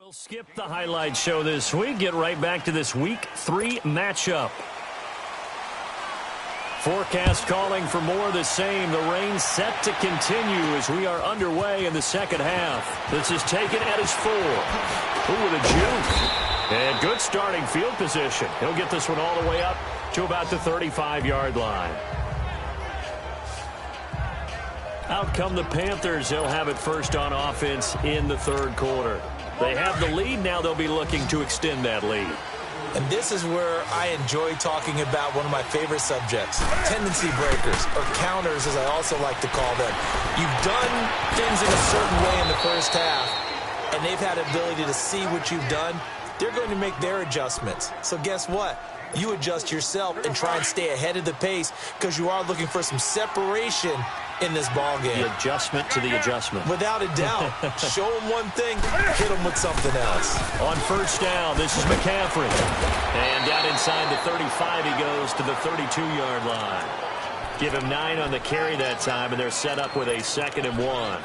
S3: We'll skip the highlight show this week. Get right back to this Week 3 matchup. Forecast calling for more of the same. The rain set to continue as we are underway in the second half. This is taken at his 4. Ooh, with a juke. And good starting field position. He'll get this one all the way up to about the 35-yard line. Out come the Panthers. They'll have it first on offense in the third quarter. They have the lead. Now they'll be looking to extend that lead.
S4: And this is where I enjoy talking about one of my favorite subjects, tendency breakers, or counters as I also like to call them. You've done things in a certain way in the first half, and they've had the ability to see what you've done. They're going to make their adjustments. So guess what? You adjust yourself and try and stay ahead of the pace because you are looking for some separation in this ball game.
S3: The adjustment to the adjustment.
S4: Without a doubt. Show them one thing, hit them with something else.
S3: On first down, this is McCaffrey. And down inside the 35, he goes to the 32-yard line. Give him 9 on the carry that time, and they're set up with a 2nd and 1.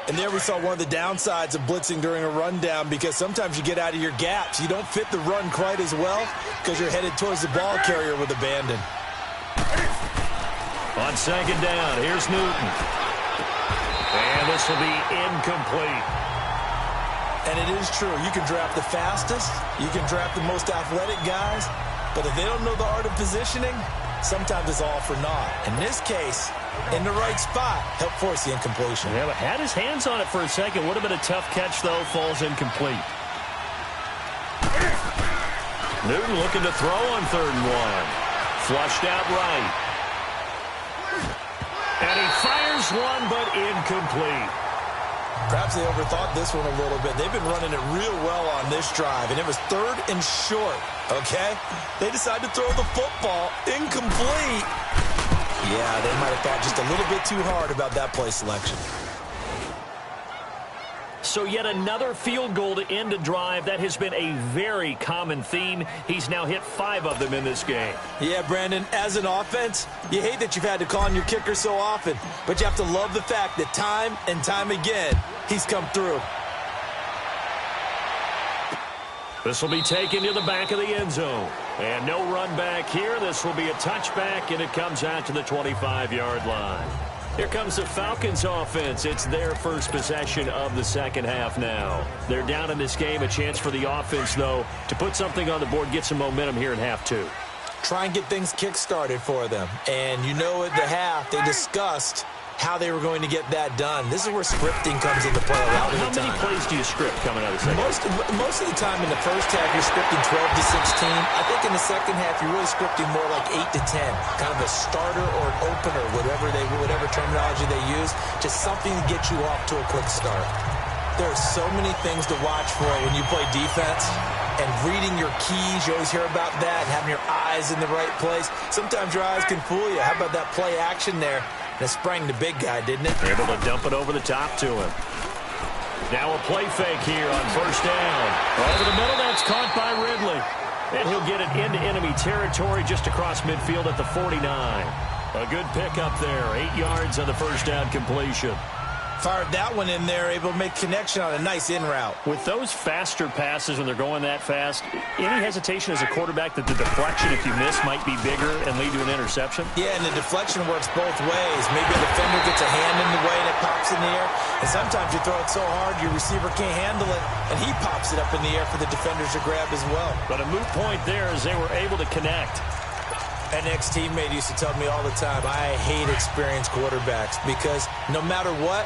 S4: And there we saw one of the downsides of blitzing during a rundown because sometimes you get out of your gaps. You don't fit the run quite as well because you're headed towards the ball carrier with abandon.
S3: On second down, here's Newton. And this will be incomplete.
S4: And it is true. You can draft the fastest. You can draft the most athletic guys. But if they don't know the art of positioning, sometimes it's all for naught. In this case, in the right spot, help force the incompletion.
S3: Yeah, but had his hands on it for a second. Would have been a tough catch, though. Falls incomplete. Newton looking to throw on 3rd and 1. Flushed out right. And he fires one, but incomplete.
S4: Perhaps they overthought this one a little bit. They've been running it real well on this drive, and it was 3rd and short, okay? They decided to throw the football incomplete. Yeah, they might have thought just a little bit too hard about that play selection.
S3: So yet another field goal to end a drive. That has been a very common theme. He's now hit 5 of them in this game.
S4: Yeah, Brandon, as an offense, you hate that you've had to call on your kicker so often, but you have to love the fact that time and time again, he's come through.
S3: This will be taken to the back of the end zone. And no run back here. This will be a touchback, and it comes out to the 25-yard line. Here comes the Falcons offense. It's their first possession of the second half now. They're down in this game. A chance for the offense, though, to put something on the board, get some momentum here in half 2.
S4: Try and get things kick-started for them. And you know at the half, they discussed how they were going to get that done. This is where scripting comes into play a lot of the time.
S3: How many plays do you script coming out of the second half?
S4: Most of the time in the first half, you're scripting 12 to 16. I think in the second half, you're really scripting more like 8 to 10. Kind of a starter or an opener, whatever terminology they use. Just something to get you off to a quick start. There are so many things to watch for when you play defense. And reading your keys, you always hear about that, and having your eyes in the right place. Sometimes your eyes can fool you. How about that play action there? And it sprang the big guy, didn't it?
S3: Able to dump it over the top to him. Now a play fake here on first down. Over the middle, that's caught by Ridley. And he'll get it into enemy territory just across midfield at the 49. A good pickup there. 8 yards on the first down completion.
S4: Fired that one in there, able to make connection on a nice in route.
S3: With those faster passes when they're going that fast, any hesitation as a quarterback that the deflection, if you miss, might be bigger and lead to an interception?
S4: Yeah, and the deflection works both ways. Maybe a defender gets a hand in the way and it pops in the air. And sometimes you throw it so hard your receiver can't handle it, and he pops it up in the air for the defenders to grab as well.
S3: But a moot point there as they were able to connect.
S4: An ex-teammate used to tell me all the time, I hate experienced quarterbacks because no matter what,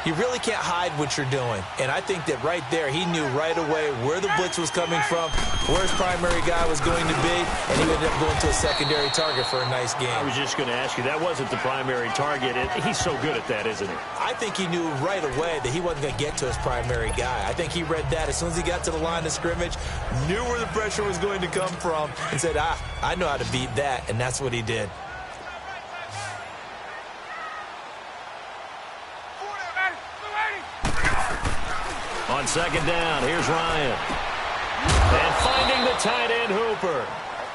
S4: you really can't hide what you're doing. And I think that right there, he knew right away where the blitz was coming from, where his primary guy was going to be, and he ended up going to a secondary target for a nice game.
S3: I was just going to ask you, that wasn't the primary target. He's so good at that, isn't he?
S4: I think he knew right away that he wasn't going to get to his primary guy. I think he read that as soon as he got to the line of scrimmage, knew where the pressure was going to come from, and said, I know how to beat that, and that's what he did.
S3: On second down, here's Ryan. And finding the tight end, Hooper.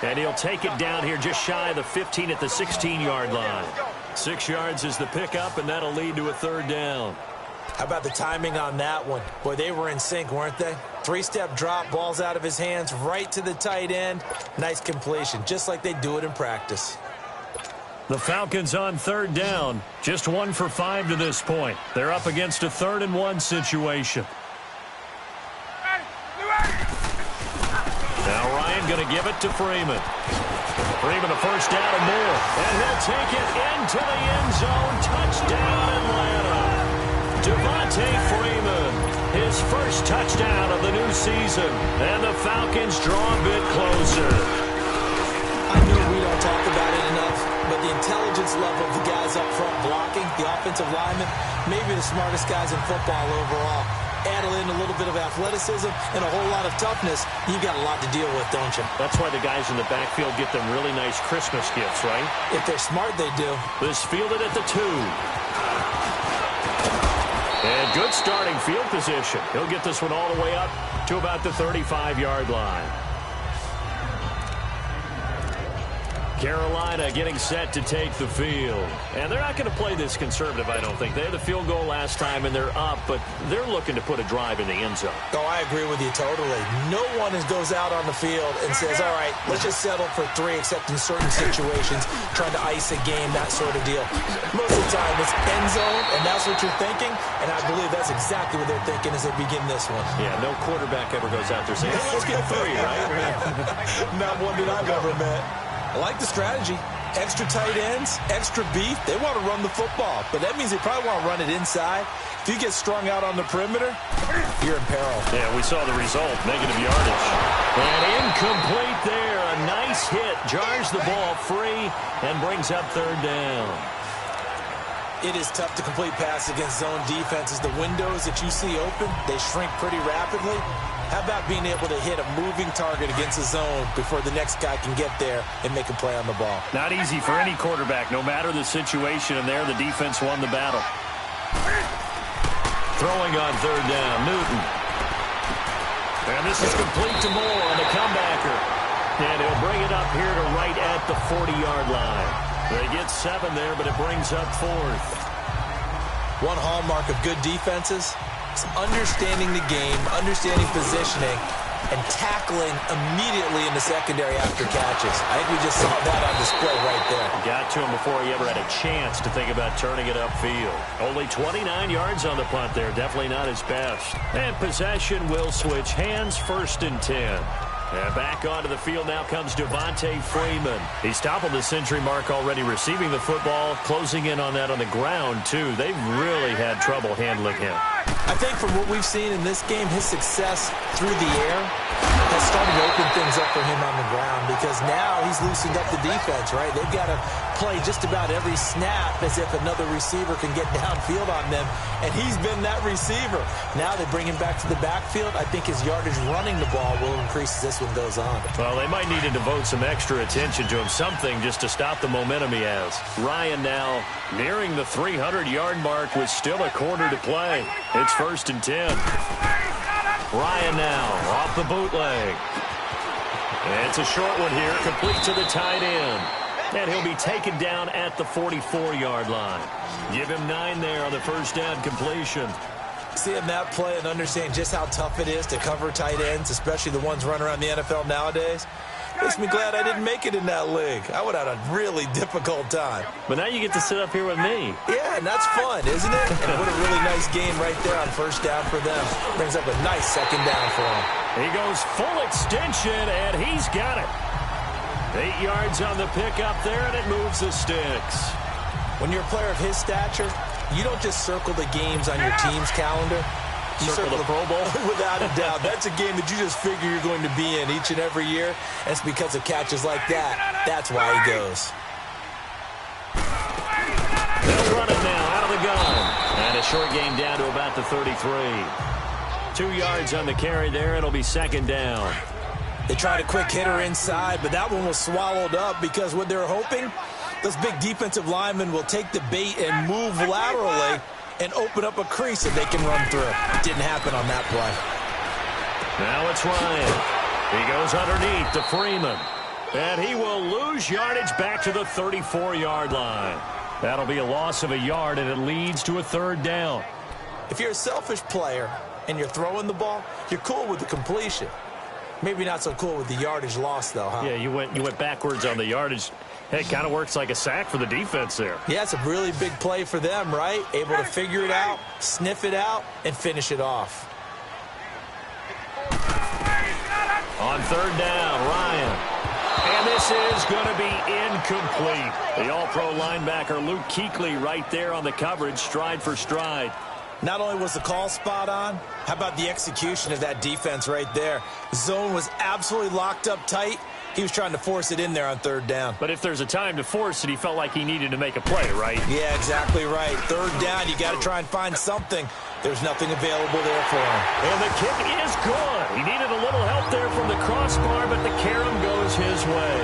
S3: And he'll take it down here just shy of the 15 at the 16-yard line. 6 yards is the pickup, and that'll lead to a third down.
S4: How about the timing on that one? Boy, they were in sync, weren't they? Three-step drop, balls out of his hands, right to the tight end. Nice completion, just like they do it in practice.
S3: The Falcons on third down. Just 1 for 5 to this point. They're up against a 3rd and 1 situation. Now Ryan going to give it to Freeman. Freeman a first down and more. And he'll take it into the end zone. Touchdown, Atlanta. Devontae Freeman, his first touchdown of the new season. And the Falcons draw a bit closer.
S4: I know we don't talk about it enough, but the intelligence level of the guys up front blocking, the offensive linemen, maybe the smartest guys in football overall. Add in a little bit of athleticism and a whole lot of toughness, you've got a lot to deal with, don't you?
S3: That's why the guys in the backfield get them really nice Christmas gifts, right?
S4: If they're smart, they do.
S3: This fielded at the 2. And good starting field position. He'll get this one all the way up to about the 35-yard line. Carolina getting set to take the field. And they're not going to play this conservative, I don't think. They had the field goal last time, and they're up, but they're looking to put a drive in the end zone.
S4: Oh, I agree with you totally. No one goes out on the field and says, all right, let's just settle for 3, except in certain situations, trying to ice a game, that sort of deal. Most of the time, it's end zone, and that's what you're thinking, and I believe that's exactly what they're thinking as they begin this one.
S3: Yeah, no quarterback ever goes out there saying, hey, let's get 3, right?
S4: Not one that I've ever met. I like the strategy. Extra tight ends, extra beef. They want to run the football, but that means they probably want to run it inside. If you get strung out on the perimeter, you're in peril.
S3: Yeah, we saw the result, negative yardage. And incomplete there. A nice hit. Jars the ball free and brings up 3rd down.
S4: It is tough to complete passes against zone defenses. The windows that you see open, they shrink pretty rapidly. How about being able to hit a moving target against a zone before the next guy can get there and make a play on the ball?
S3: Not easy for any quarterback, no matter the situation. And there, the defense won the battle. Throwing on 3rd down, Newton. And this is complete to Moore on the comebacker. And he'll bring it up here to right at the 40-yard line. They get 7 there, but it brings up 4th.
S4: One hallmark of good defenses is understanding the game, understanding positioning, and tackling immediately in the secondary after catches. I think we just saw that on display right there.
S3: Got to him before he ever had a chance to think about turning it upfield. Only 29 yards on the punt there. Definitely not his best. And possession will switch hands, 1st and 10. And back onto the field now comes Devontae Freeman. He's toppled the century mark already receiving the football, closing in on that on the ground, too. They've really had trouble handling him.
S4: I think from what we've seen in this game, his success through the air has started to open things up for him on the ground because now he's loosened up the defense, right? They've got to play just about every snap as if another receiver can get downfield on them, and he's been that receiver. Now they bring him back to the backfield. I think his yardage running the ball will increase as this one goes on.
S3: Well, they might need to devote some extra attention to him, something just to stop the momentum he has. Ryan now nearing the 300-yard mark with still a quarter to play. It's 1st and 10. Ryan now off the bootleg. And it's a short one here, complete to the tight end. And he'll be taken down at the 44-yard line. Give him 9 there on the first down completion.
S4: Seeing that play and understanding just how tough it is to cover tight ends, especially the ones running around the NFL nowadays, makes me glad I didn't make it in that league. I would have had a really difficult time.
S3: But now you get to sit up here with me.
S4: Yeah, and that's fun, isn't it? And what a really nice game right there on first down for them. Brings up a nice 2nd down for him.
S3: He goes full extension, and he's got it. 8 yards on the pickup there, and it moves the sticks.
S4: When you're a player of his stature, you don't just circle the games on your team's calendar. You
S3: circle the Pro Bowl?
S4: Without a doubt. That's a game that you just figure you're going to be in each and every year. And it's because of catches like that. That's why he goes.
S3: They'll run it now out of the gun. And a short game down to about the 33. 2 yards on the carry there. It'll be 2nd down.
S4: They tried a quick hitter inside, but that one was swallowed up because what they're hoping, those big defensive linemen will take the bait and move laterally and open up a crease that they can run through. It didn't happen on that play.
S3: Now it's Ryan. He goes underneath to Freeman. And he will lose yardage back to the 34-yard line. That'll be a loss of a yard, and it leads to a 3rd down.
S4: If you're a selfish player and you're throwing the ball, you're cool with the completion. Maybe not so cool with the yardage loss, though, huh?
S3: Yeah, you went backwards on the yardage. Hey, it kind of works like a sack for the defense there.
S4: Yeah, it's a really big play for them, right? Able to figure it out, sniff it out, and finish it off.
S3: On third down, Ryan. And this is going to be incomplete. The all-pro linebacker Luke Kuechly right there on the coverage, stride for stride.
S4: Not only was the call spot on, how about the execution of that defense right there? Zone was absolutely locked up tight. He was trying to force it in there on third down.
S3: But if there's a time to force it, he felt like he needed to make a play, right?
S4: Yeah, exactly right. Third down, you got to try and find something. There's nothing available there for him.
S3: And the kick is good. He needed a little help there from the crossbar, but the carom goes his way.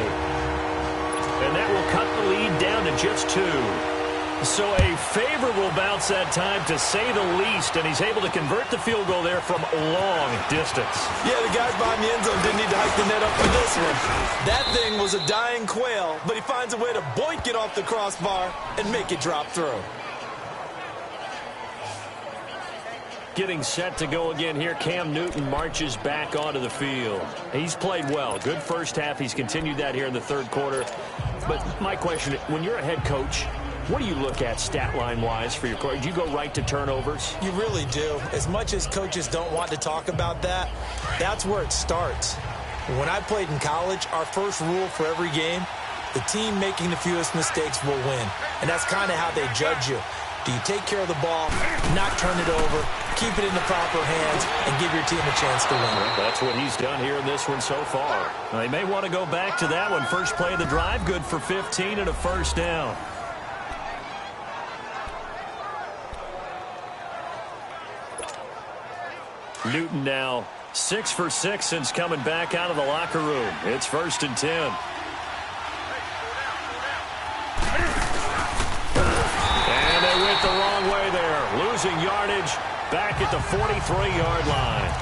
S3: And that will cut the lead down to just 2. So a favorable bounce that time, to say the least, and he's able to convert the field goal there from long distance.
S4: Yeah, the guys behind the end zone didn't need to hike the net up for this one. That thing was a dying quail, but he finds a way to boink it off the crossbar and make it drop through.
S3: Getting set to go again here, Cam Newton marches back onto the field. He's played well. Good first half. He's continued that here in the third quarter. But my question, when you're a head coach, what do you look at stat line-wise for your coach? Do you go right to turnovers?
S4: You really do. As much as coaches don't want to talk about that, that's where it starts. When I played in college, our first rule for every game, the team making the fewest mistakes will win. And that's kind of how they judge you. Do you take care of the ball, not turn it over, keep it in the proper hands, and give your team a chance to win?
S3: That's what he's done here in this one so far. Now, they may want to go back to that one. First play of the drive, good for 15 and a first down. Newton now 6 for 6 since coming back out of the locker room. It's 1st and 10. And they went the wrong way there. Losing yardage back at the 43-yard line.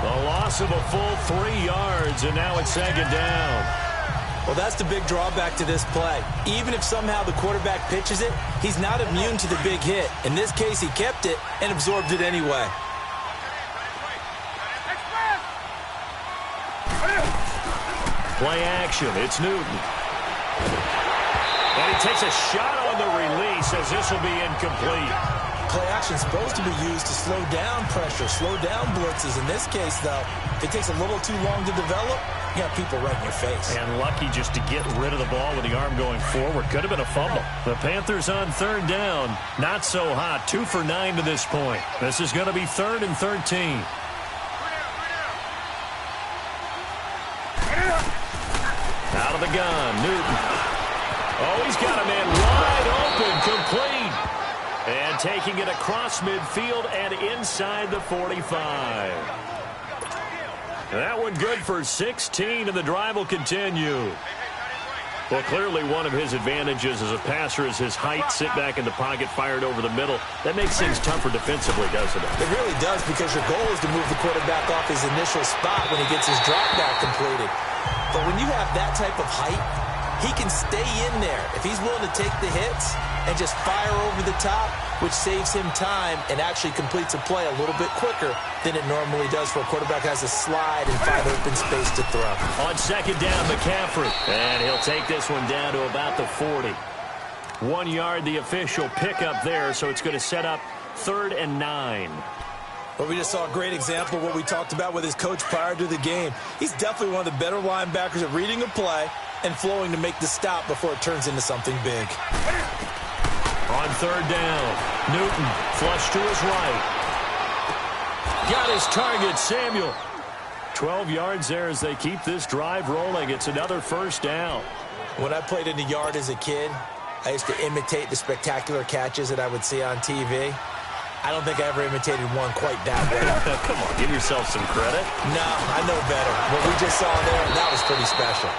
S3: The loss of a full 3 yards, and now it's 2nd down.
S4: Well, that's the big drawback to this play. Even if somehow the quarterback pitches it, he's not immune to the big hit. In this case, he kept it and absorbed it anyway.
S3: Play action. It's Newton. And he takes a shot on the release as this will be incomplete.
S4: Play action is supposed to be used to slow down pressure, slow down blitzes. In this case, though, if it takes a little too long to develop, you got people right in your face.
S3: And lucky just to get rid of the ball with the arm going forward. Could have been a fumble. The Panthers on 3rd down. Not so hot. 2 for 9 to this point. This is going to be 3rd and 13. Out of the gun, Newton. Oh, he's got a man wide open, complete. And taking it across midfield and inside the 45. That one good for 16, and the drive will continue. Well, clearly one of his advantages as a passer is his height. Sit back in the pocket, fired over the middle. That makes things tougher defensively, doesn't it?
S4: It really does, because your goal is to move the quarterback off his initial spot when he gets his drop back completed. But when you have that type of height, he can stay in there. If he's willing to take the hits and just fire over the top, which saves him time and actually completes a play a little bit quicker than it normally does for a quarterback who has to slide and find open space to throw.
S3: On 2nd down, McCaffrey. And he'll take this one down to about the 40. 1 yard, the official pickup there, so it's going to set up 3rd and 9.
S4: Well, we just saw a great example of what we talked about with his coach prior to the game. He's definitely one of the better linebackers at reading a play and flowing to make the stop before it turns into something big.
S3: On 3rd down, Newton flush to his right. Got his target, Samuel. 12 yards there as they keep this drive rolling. It's another 1st down.
S4: When I played in the yard as a kid, I used to imitate the spectacular catches that I would see on TV. I don't think I ever imitated one quite that well.
S3: Come on, give yourself some credit.
S4: No, I know better. What we just saw there, that was pretty special.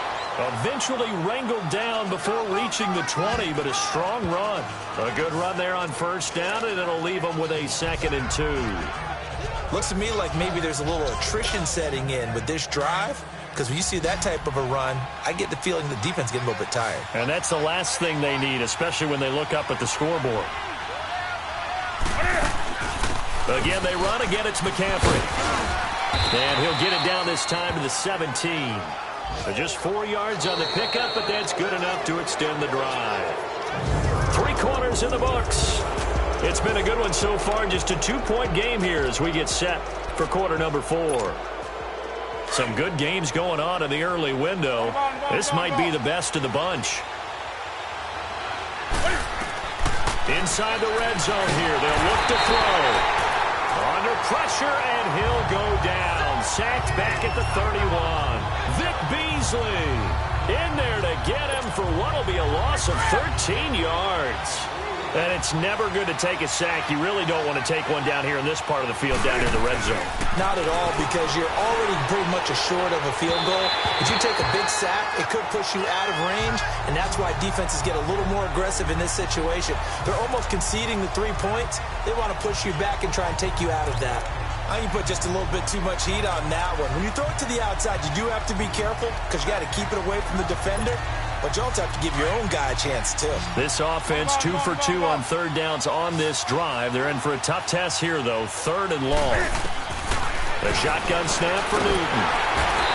S3: Eventually wrangled down before reaching the 20, but a strong run. A good run there on 1st down, and it'll leave them with a 2nd and 2.
S4: Looks to me like maybe there's a little attrition setting in with this drive, because when you see that type of a run, I get the feeling the defense getting a little bit tired.
S3: And that's the last thing they need, especially when they look up at the scoreboard. Again, they run. Again, it's McCaffrey. And he'll get it down this time to the 17. So just 4 yards on the pickup, but that's good enough to extend the drive. 3 quarters in the books. It's been a good one so far. Just a 2-point game here as we get set for quarter number 4. Some good games going on in the early window. This might be the best of the bunch. Inside the red zone here. They'll look to throw. Under pressure, and he'll go down. Sacked back at the 31. Vic Beasley in there to get him for what will be a loss of 13 yards. And it's never good to take a sack. You really don't want to take one down here in this part of the field, down near the red zone. Not at all, because you're already pretty much assured of a field goal. If you take a big sack, it could push you out of range, and that's why defenses get a little more aggressive in this situation. They're almost conceding the 3 points. They want to push you back and try and take you out of that. I think you put just a little bit too much heat on that one. When you throw it to the outside, you do have to be careful because you got to keep it away from the defender. But you also have to give your own guy a chance, too. This offense 2 for 2 on third downs on this drive. They're in for a tough test here, though. 3rd and long. The shotgun snap for Newton.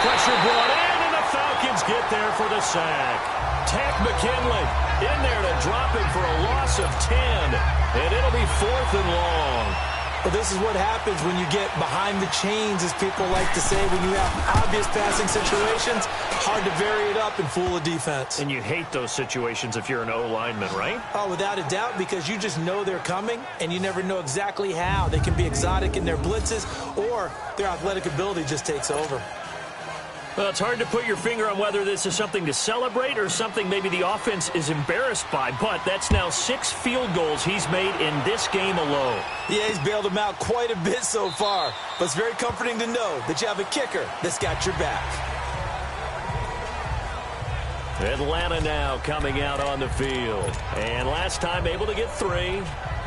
S3: Pressure brought in, and the Falcons get there for the sack. Tank McKinley in there to drop him for a loss of 10. And it'll be 4th and long. Well, this is what happens when you get behind the chains, as people like to say, when you have obvious passing situations. Hard to vary it up and fool a defense. And you hate those situations if you're an O-lineman, right? Oh, without a doubt, because you just know they're coming, and you never know exactly how. They can be exotic in their blitzes, or their athletic ability just takes over. Well, it's hard to put your finger on whether this is something to celebrate or something maybe the offense is embarrassed by, but that's now 6 field goals he's made in this game alone. Yeah, he's bailed them out quite a bit so far, but it's very comforting to know that you have a kicker that's got your back. Atlanta now coming out on the field, and last time able to get 3.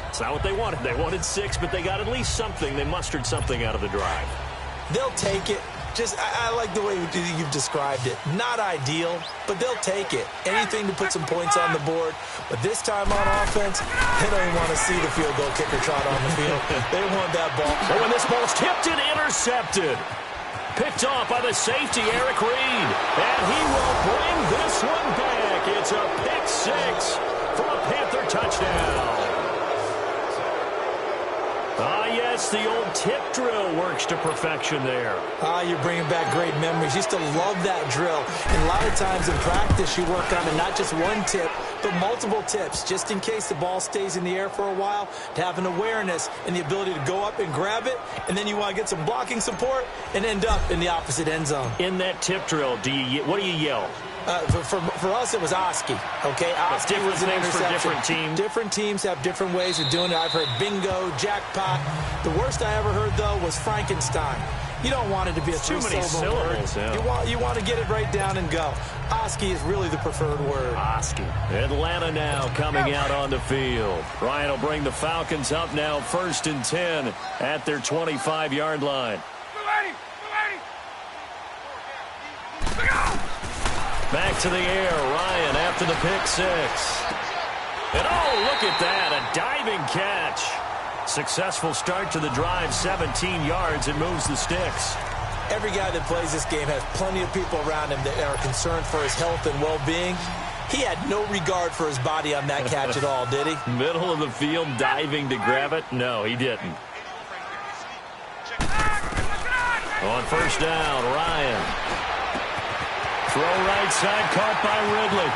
S3: It's not what they wanted. They wanted 6, but they got at least something. They mustered something out of the drive. They'll take it. I like the way you've described it. Not ideal, but they'll take it. Anything to put some points on the board. But this time on offense, they don't even want to see the field goal kicker trot on the field. They want that ball. Oh, and this ball's tipped and intercepted. Picked off by the safety, Eric Reed. And he will bring this one back. It's a pick 6 for a Panther touchdown. Yes, the old tip drill works to perfection there. You're bringing back great memories. Used to love that drill. And a lot of times in practice, you work on it, not just one tip, but multiple tips, just in case the ball stays in the air for a while, to have an awareness and the ability to go up and grab it, and then you want to get some blocking support and end up in the opposite end zone. In that tip drill, what do you yell? For us, it was Oski. Okay, Oski was an interception. For different teams. Different teams have different ways of doing it. I've heard bingo, jackpot. The worst I ever heard, though, was Frankenstein. You don't want it to be a too many syllables. Yeah. You want to get it right down and go. Oski is really the preferred word. Oski. Atlanta now coming out on the field. Ryan will bring the Falcons up now 1st and 10 at their 25-yard line. Back to the air, Ryan after the pick 6. And oh, look at that, a diving catch. Successful start to the drive, 17 yards, and moves the sticks. Every guy that plays this game has plenty of people around him that are concerned for his health and well-being. He had no regard for his body on that catch at all, did he? Middle of the field, diving to grab it? No, he didn't. On 1st down, Ryan. Throw right side, caught by Ridley.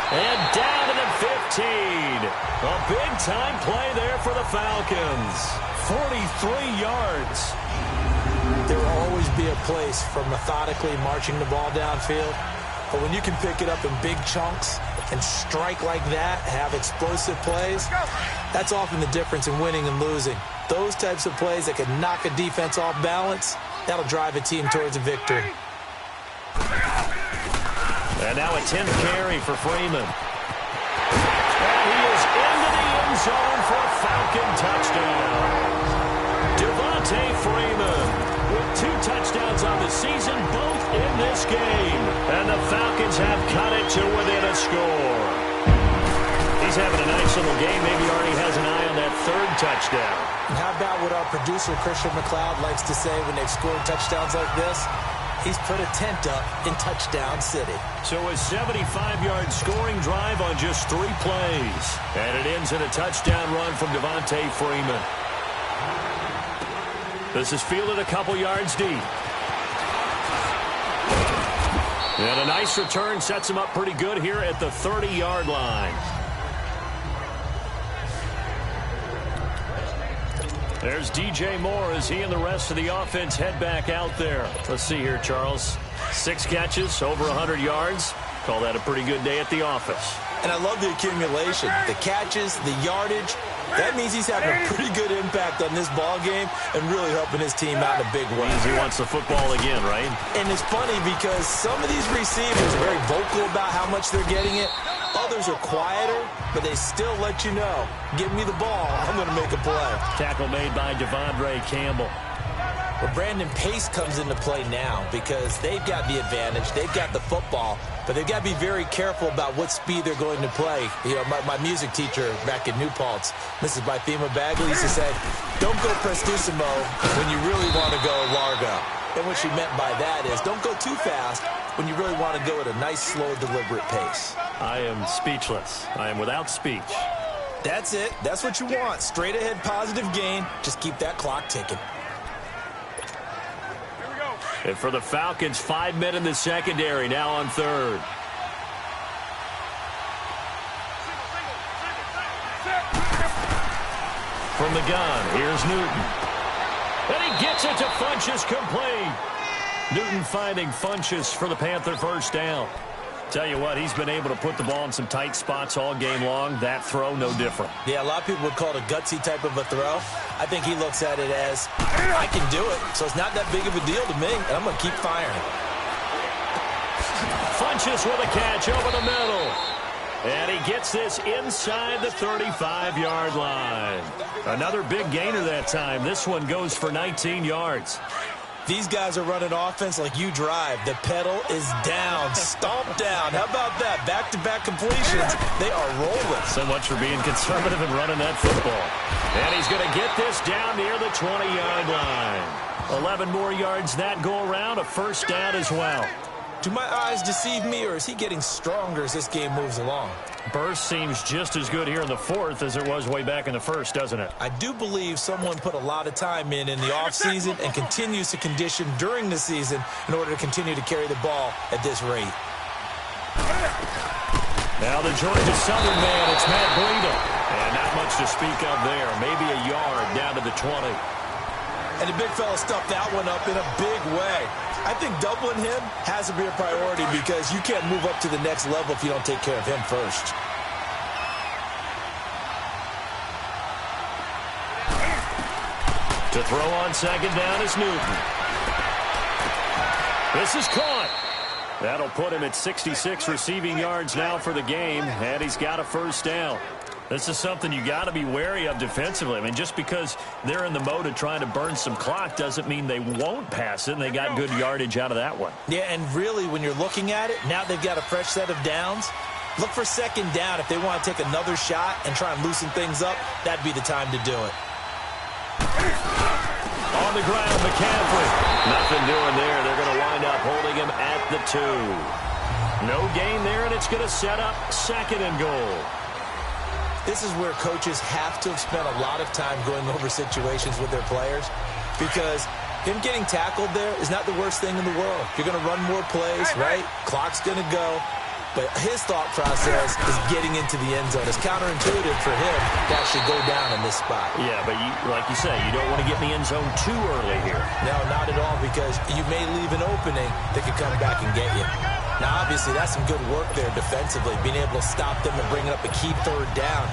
S3: And down to the 15. A big-time play there for the Falcons. 43 yards. There will always be a place for methodically marching the ball downfield. But when you can pick it up in big chunks and strike like that, have explosive plays, that's often the difference in winning and losing. Those types of plays that can knock a defense off balance, that'll drive a team towards a victory. And now a 10th carry for Freeman. And he is into the end zone for a Falcon touchdown. Devontae Freeman with 2 touchdowns on the season, both in this game. And the Falcons have cut it to within a score. He's having a nice little game. Maybe already has an eye on that third touchdown.
S4: And how about what our producer, Christian McLeod, likes to say when they've scored touchdowns like this? He's put a tent up in Touchdown City.
S3: So a 75-yard scoring drive on just 3 plays. And it ends in a touchdown run from Devontae Freeman. This is fielded a couple yards deep. And a nice return sets him up pretty good here at the 30-yard line. There's DJ Moore as he and the rest of the offense head back out there. Let's see here, Charles. 6 catches, over 100 yards. Call that a pretty good day at the office.
S4: And I love the accumulation. The catches, the yardage. That means he's having a pretty good impact on this ball game and really helping his team out in a big way.
S3: Means he wants the football again, right?
S4: And it's funny because some of these receivers are very vocal about how much they're getting it. Others are quieter, but they still let you know, give me the ball, I'm going to make a play.
S3: Tackle made by Devondre Campbell.
S4: Well, Brandon, pace comes into play now because they've got the advantage. They've got the football, but they've got to be very careful about what speed they're going to play. You know, my music teacher back in New Paltz, Mrs. Bythema Bagley, used to say, don't go prestissimo when you really want to go largo. And what she meant by that is don't go too fast when you really want to go at a nice, slow, deliberate pace.
S3: I am speechless. I am without speech.
S4: That's it. That's what you want. Straight ahead, positive gain. Just keep that clock ticking.
S3: And for the Falcons, 5 men in the secondary, now on third. From the gun, here's Newton. And he gets it to Funchess, complete. Newton finding Funchess for the Panther first down. Tell you what, he's been able to put the ball in some tight spots all game long. That throw, no different.
S4: Yeah, a lot of people would call it a gutsy type of a throw. I think he looks at it as, I can do it, so it's not that big of a deal to me, and I'm going to keep firing.
S3: Funchess with a catch over the middle. And he gets this inside the 35-yard line. Another big gainer that time. This one goes for 19 yards.
S4: These guys are running offense like you drive. The pedal is down, stomped down. How about that? Back-to-back completions. They are rolling.
S3: So much for being conservative and running that football. And he's going to get this down near the 20-yard line. 11 more yards that go around, a first down as well.
S4: Do my eyes deceive me, or is he getting stronger as this game moves along?
S3: Burst seems just as good here in the fourth as it was way back in the first, doesn't it?
S4: I do believe someone put a lot of time in the offseason and continues to condition during the season in order to continue to carry the ball at this rate.
S3: Now the Georgia Southern man, it's Matt Breida. And not much to speak of there. Maybe a yard down to the 20.
S4: And the big fella stuffed that one up in a big way. I think doubling him has to be a priority because you can't move up to the next level if you don't take care of him first.
S3: To throw on second down is Newton. This is caught. That'll put him at 66 receiving yards now for the game, and he's got a first down. This is something you got to be wary of defensively. I mean, just because they're in the mode of trying to burn some clock doesn't mean they won't pass it, and they got good yardage out of that one.
S4: Yeah, and really, when you're looking at it, now they've got a fresh set of downs. Look for second down. If they want to take another shot and try and loosen things up, that'd be the time to do it.
S3: On the ground, McCaffrey. Nothing doing there. They're going to wind up holding him at the 2. No gain there, and it's going to set up second and goal.
S4: This is where coaches have to have spent a lot of time going over situations with their players because him getting tackled there is not the worst thing in the world. You're going to run more plays, right? Clock's going to go. But his thought process is getting into the end zone. It's counterintuitive for him to actually go down in this spot.
S3: Yeah, but like you say, you don't want to get in the end zone too early here.
S4: No, not at all, because you may leave an opening that could come back and get you. Now, obviously, that's some good work there defensively, being able to stop them and bring up a key third down.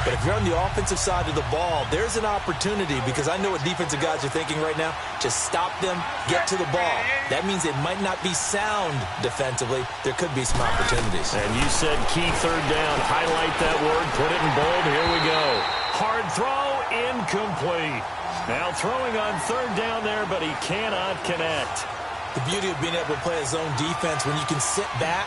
S4: But if you're on the offensive side of the ball, there's an opportunity, because I know what defensive guys are thinking right now. Just stop them, get to the ball. That means it might not be sound defensively. There could be some opportunities.
S3: And you said key third down. Highlight that word. Put it in bold. Here we go. Hard throw, incomplete. Now throwing on third down there, but he cannot connect.
S4: The beauty of being able to play a zone defense when you can sit back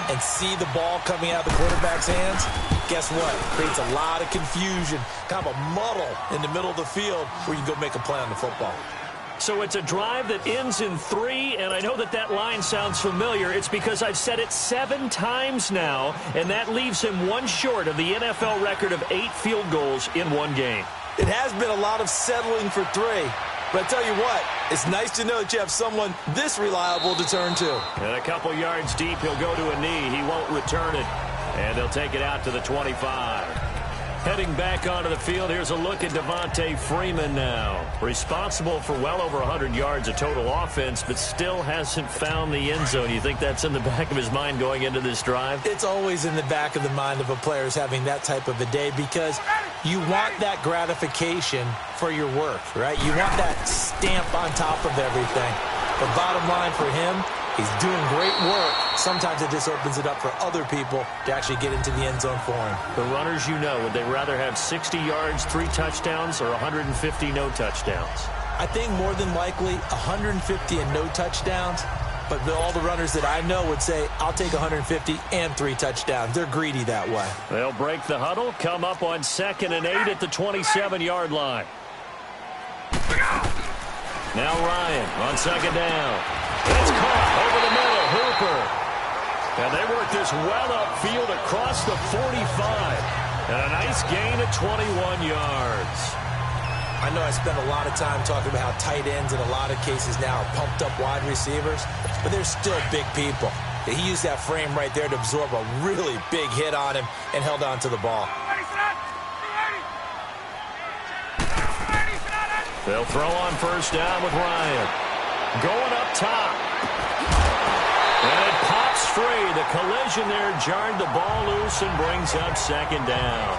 S4: and see the ball coming out of the quarterback's hands, guess what? Creates a lot of confusion, kind of a muddle in the middle of the field where you can go make a play on the football.
S3: So it's a drive that ends in 3, and I know that line sounds familiar. It's because I've said it 7 times now, and that leaves him 1 short of the NFL record of 8 field goals in 1 game.
S4: It has been a lot of settling for 3. But I tell you what, it's nice to know that you have someone this reliable to turn to.
S3: And a couple yards deep, he'll go to a knee. He won't return it. And they'll take it out to the 25. Heading back onto the field, here's a look at Devontae Freeman now. Responsible for well over 100 yards of total offense, but still hasn't found the end zone. You think that's in the back of his mind going into this drive?
S4: It's always in the back of the mind of a player who's having that type of a day because you want that gratification for your work, right? You want that stamp on top of everything. But bottom line for him, he's doing great work. Sometimes it just opens it up for other people to actually get into the end zone for him.
S3: The runners, you know, would they rather have 60 yards, 3 touchdowns, or 150 no touchdowns?
S4: I think more than likely 150 and no touchdowns. But all the runners that I know would say, I'll take 150 and 3 touchdowns. They're greedy that way.
S3: They'll break the huddle, come up on 2nd and 8 at the 27-yard line. Now Ryan on 2nd down. It's caught over the middle. Hooper. And they work this well upfield across the 45. And a nice gain of 21 yards.
S4: I know I spent a lot of time talking about how tight ends in a lot of cases now are pumped up wide receivers, but they're still big people. He used that frame right there to absorb a really big hit on him and held on to the ball.
S3: They'll throw on 1st down with Ryan. Going up top. And it pops free. The collision there jarred the ball loose and brings up 2nd down.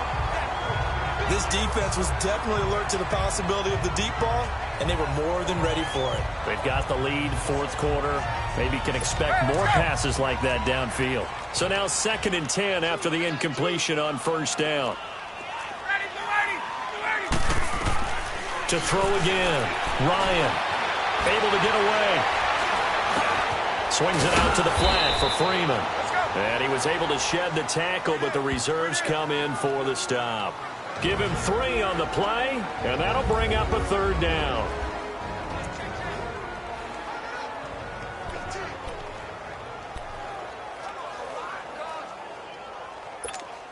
S4: This defense was definitely alert to the possibility of the deep ball, and they were more than ready for it.
S3: They've got the lead, 4th quarter. Maybe can expect more passes like that downfield. So now 2nd and 10 after the incompletion on 1st down. To throw again. Ryan able to get away. Swings it out to the flat for Freeman. And he was able to shed the tackle, but the reserves come in for the stop. Give him 3 on the play, and that'll bring up a 3rd down.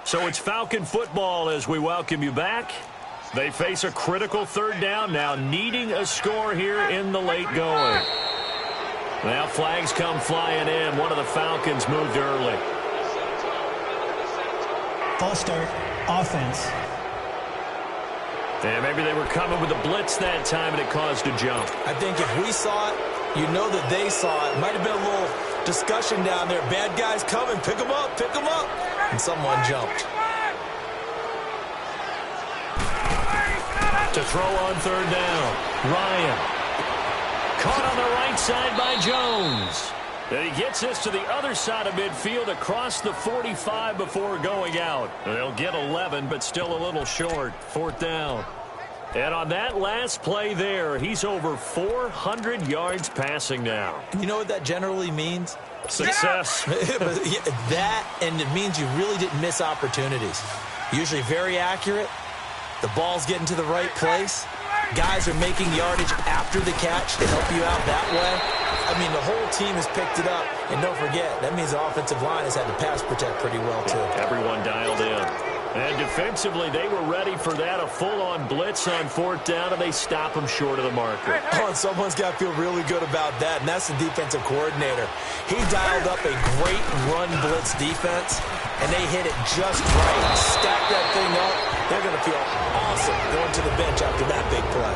S3: So it's Falcon football as we welcome you back. They face a critical 3rd down now, needing a score here in the late going. Now flags come flying in. One of the Falcons moved early.
S5: False start, offense.
S3: And maybe they were coming with a blitz that time, and it caused a jump.
S4: I think if we saw it, you know that they saw it. Might have been a little discussion down there. Bad guys coming. Pick them up. Pick them up. And someone jumped.
S3: To throw on 3rd down. Ryan. Caught on the right side by Jones. And he gets this to the other side of midfield across the 45 before going out. They'll get 11, but still a little short. 4th down. And on that last play there, he's over 400 yards passing now.
S4: You know what that generally means?
S3: Success.
S4: That, and it means you really didn't miss opportunities. Usually very accurate. The ball's getting to the right place. Guys are making yardage after the catch to help you out that way. I mean, the whole team has picked it up. And don't forget, that means the offensive line has had to pass protect pretty well, too.
S3: Everyone dialed in. And defensively, they were ready for that, a full-on blitz on 4th down, and they stop them short of the marker.
S4: Oh, and someone's got to feel really good about that, and that's the defensive coordinator. He dialed up a great run blitz defense, and they hit it just right. Stack that thing up. They're going to feel awesome going to the bench after that big play.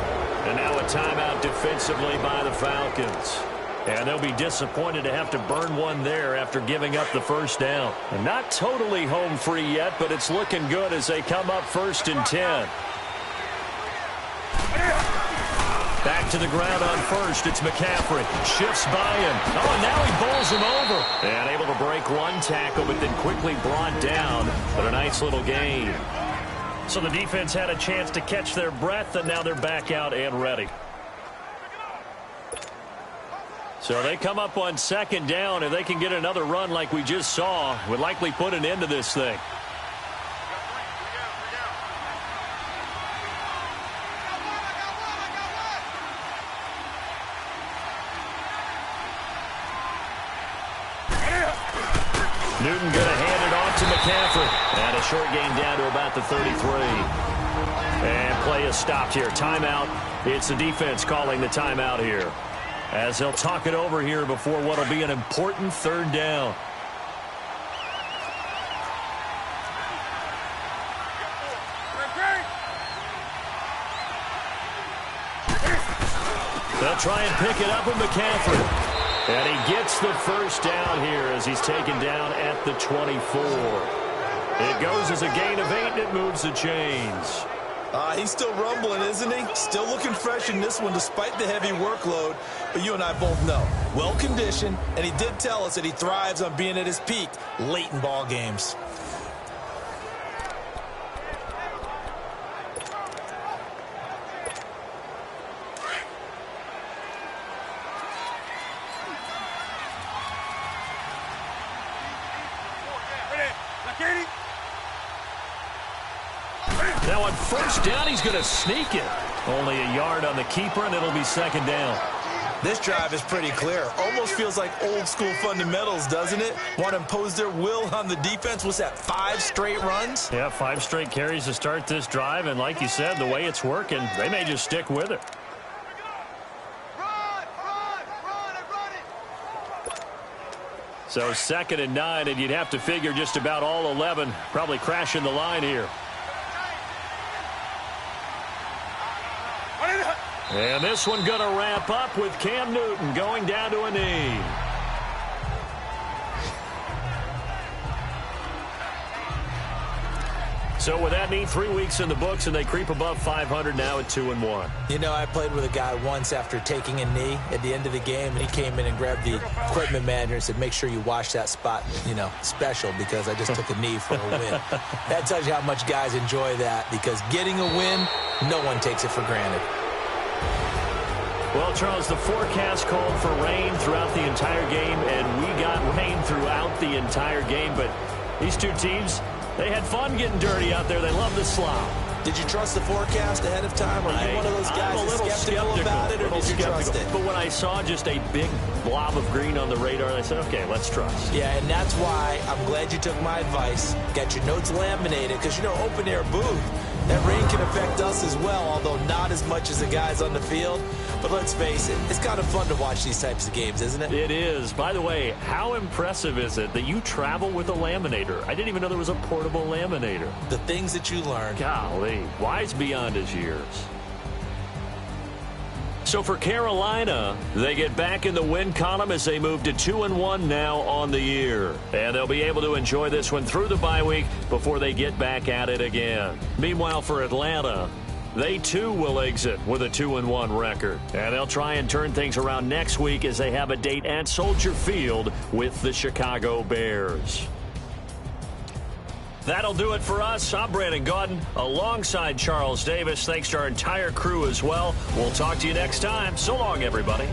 S3: And now a timeout defensively by the Falcons. And they'll be disappointed to have to burn one there after giving up the 1st down. And not totally home free yet, but it's looking good as they come up 1st and 10. Back to the ground on 1st. It's McCaffrey. Shifts by him. Oh, now he bowls him over. And able to break one tackle, but then quickly brought down. But a nice little gain. So the defense had a chance to catch their breath, and now they're back out and ready. So they come up on second down. If they can get another run like we just saw, would likely put an end to this thing. Newton going to hand it off to McCaffrey. And a short gain down to about the 33. And play is stopped here. Timeout. It's the defense calling the timeout here, as they'll talk it over here before what will be an important third down. They'll try and pick it up with McCaffrey. And he gets the first down here as he's taken down at the 24. It goes as a gain of 8, and it moves the chains.
S4: He's still rumbling, isn't he? Still looking fresh in this one despite the heavy workload. But you and I both know, well-conditioned, and he did tell us that he thrives on being at his peak late in ball games.
S3: Now on first down, he's going to sneak it. Only a yard on the keeper, and it'll be second down.
S4: This drive is pretty clear. Almost feels like old-school fundamentals, doesn't it? Want to impose their will on the defense. What's that, 5 straight runs?
S3: Yeah, 5 straight carries to start this drive, and like you said, the way it's working, they may just stick with it. So 2nd and 9, and you'd have to figure just about all 11 probably crashing the line here. And this one going to wrap up with Cam Newton going down to a knee. So with that knee, 3 weeks in the books, and they creep above 500 now at 2-1.
S4: You know, I played with a guy once after taking a knee at the end of the game, and he came in and grabbed the equipment manager and said, make sure you wash that spot, you know, special, because I just took a knee for a win. That tells you how much guys enjoy that, because getting a win, no one takes it for granted.
S3: Well, Charles, the forecast called for rain throughout the entire game, and we got rain throughout the entire game. But these two teams, they had fun getting dirty out there. They love the slop.
S4: Did you trust the forecast ahead of time? Are you one of those guys
S3: I'm a little
S4: skeptical about it, or did you trust it?
S3: But when I saw just a big blob of green on the radar, I said, okay, let's trust.
S4: Yeah, and that's why I'm glad you took my advice. Got your notes laminated, because, you know, open-air booth, that rain can affect us as well, although not as much as the guys on the field. But let's face it, it's kind of fun to watch these types of games, isn't it?
S3: It is. By the way, how impressive is it that you travel with a laminator? I didn't even know there was a portable laminator.
S4: The things that you learn.
S3: Golly, wise beyond his years. So for Carolina, they get back in the win column as they move to 2-1 now on the year. And they'll be able to enjoy this one through the bye week before they get back at it again. Meanwhile, for Atlanta, they too will exit with a 2-1 record. And they'll try and turn things around next week as they have a date at Soldier Field with the Chicago Bears. That'll do it for us. I'm Brandon Gaudin alongside Charles Davis. Thanks to our entire crew as well. We'll talk to you next time. So long, everybody.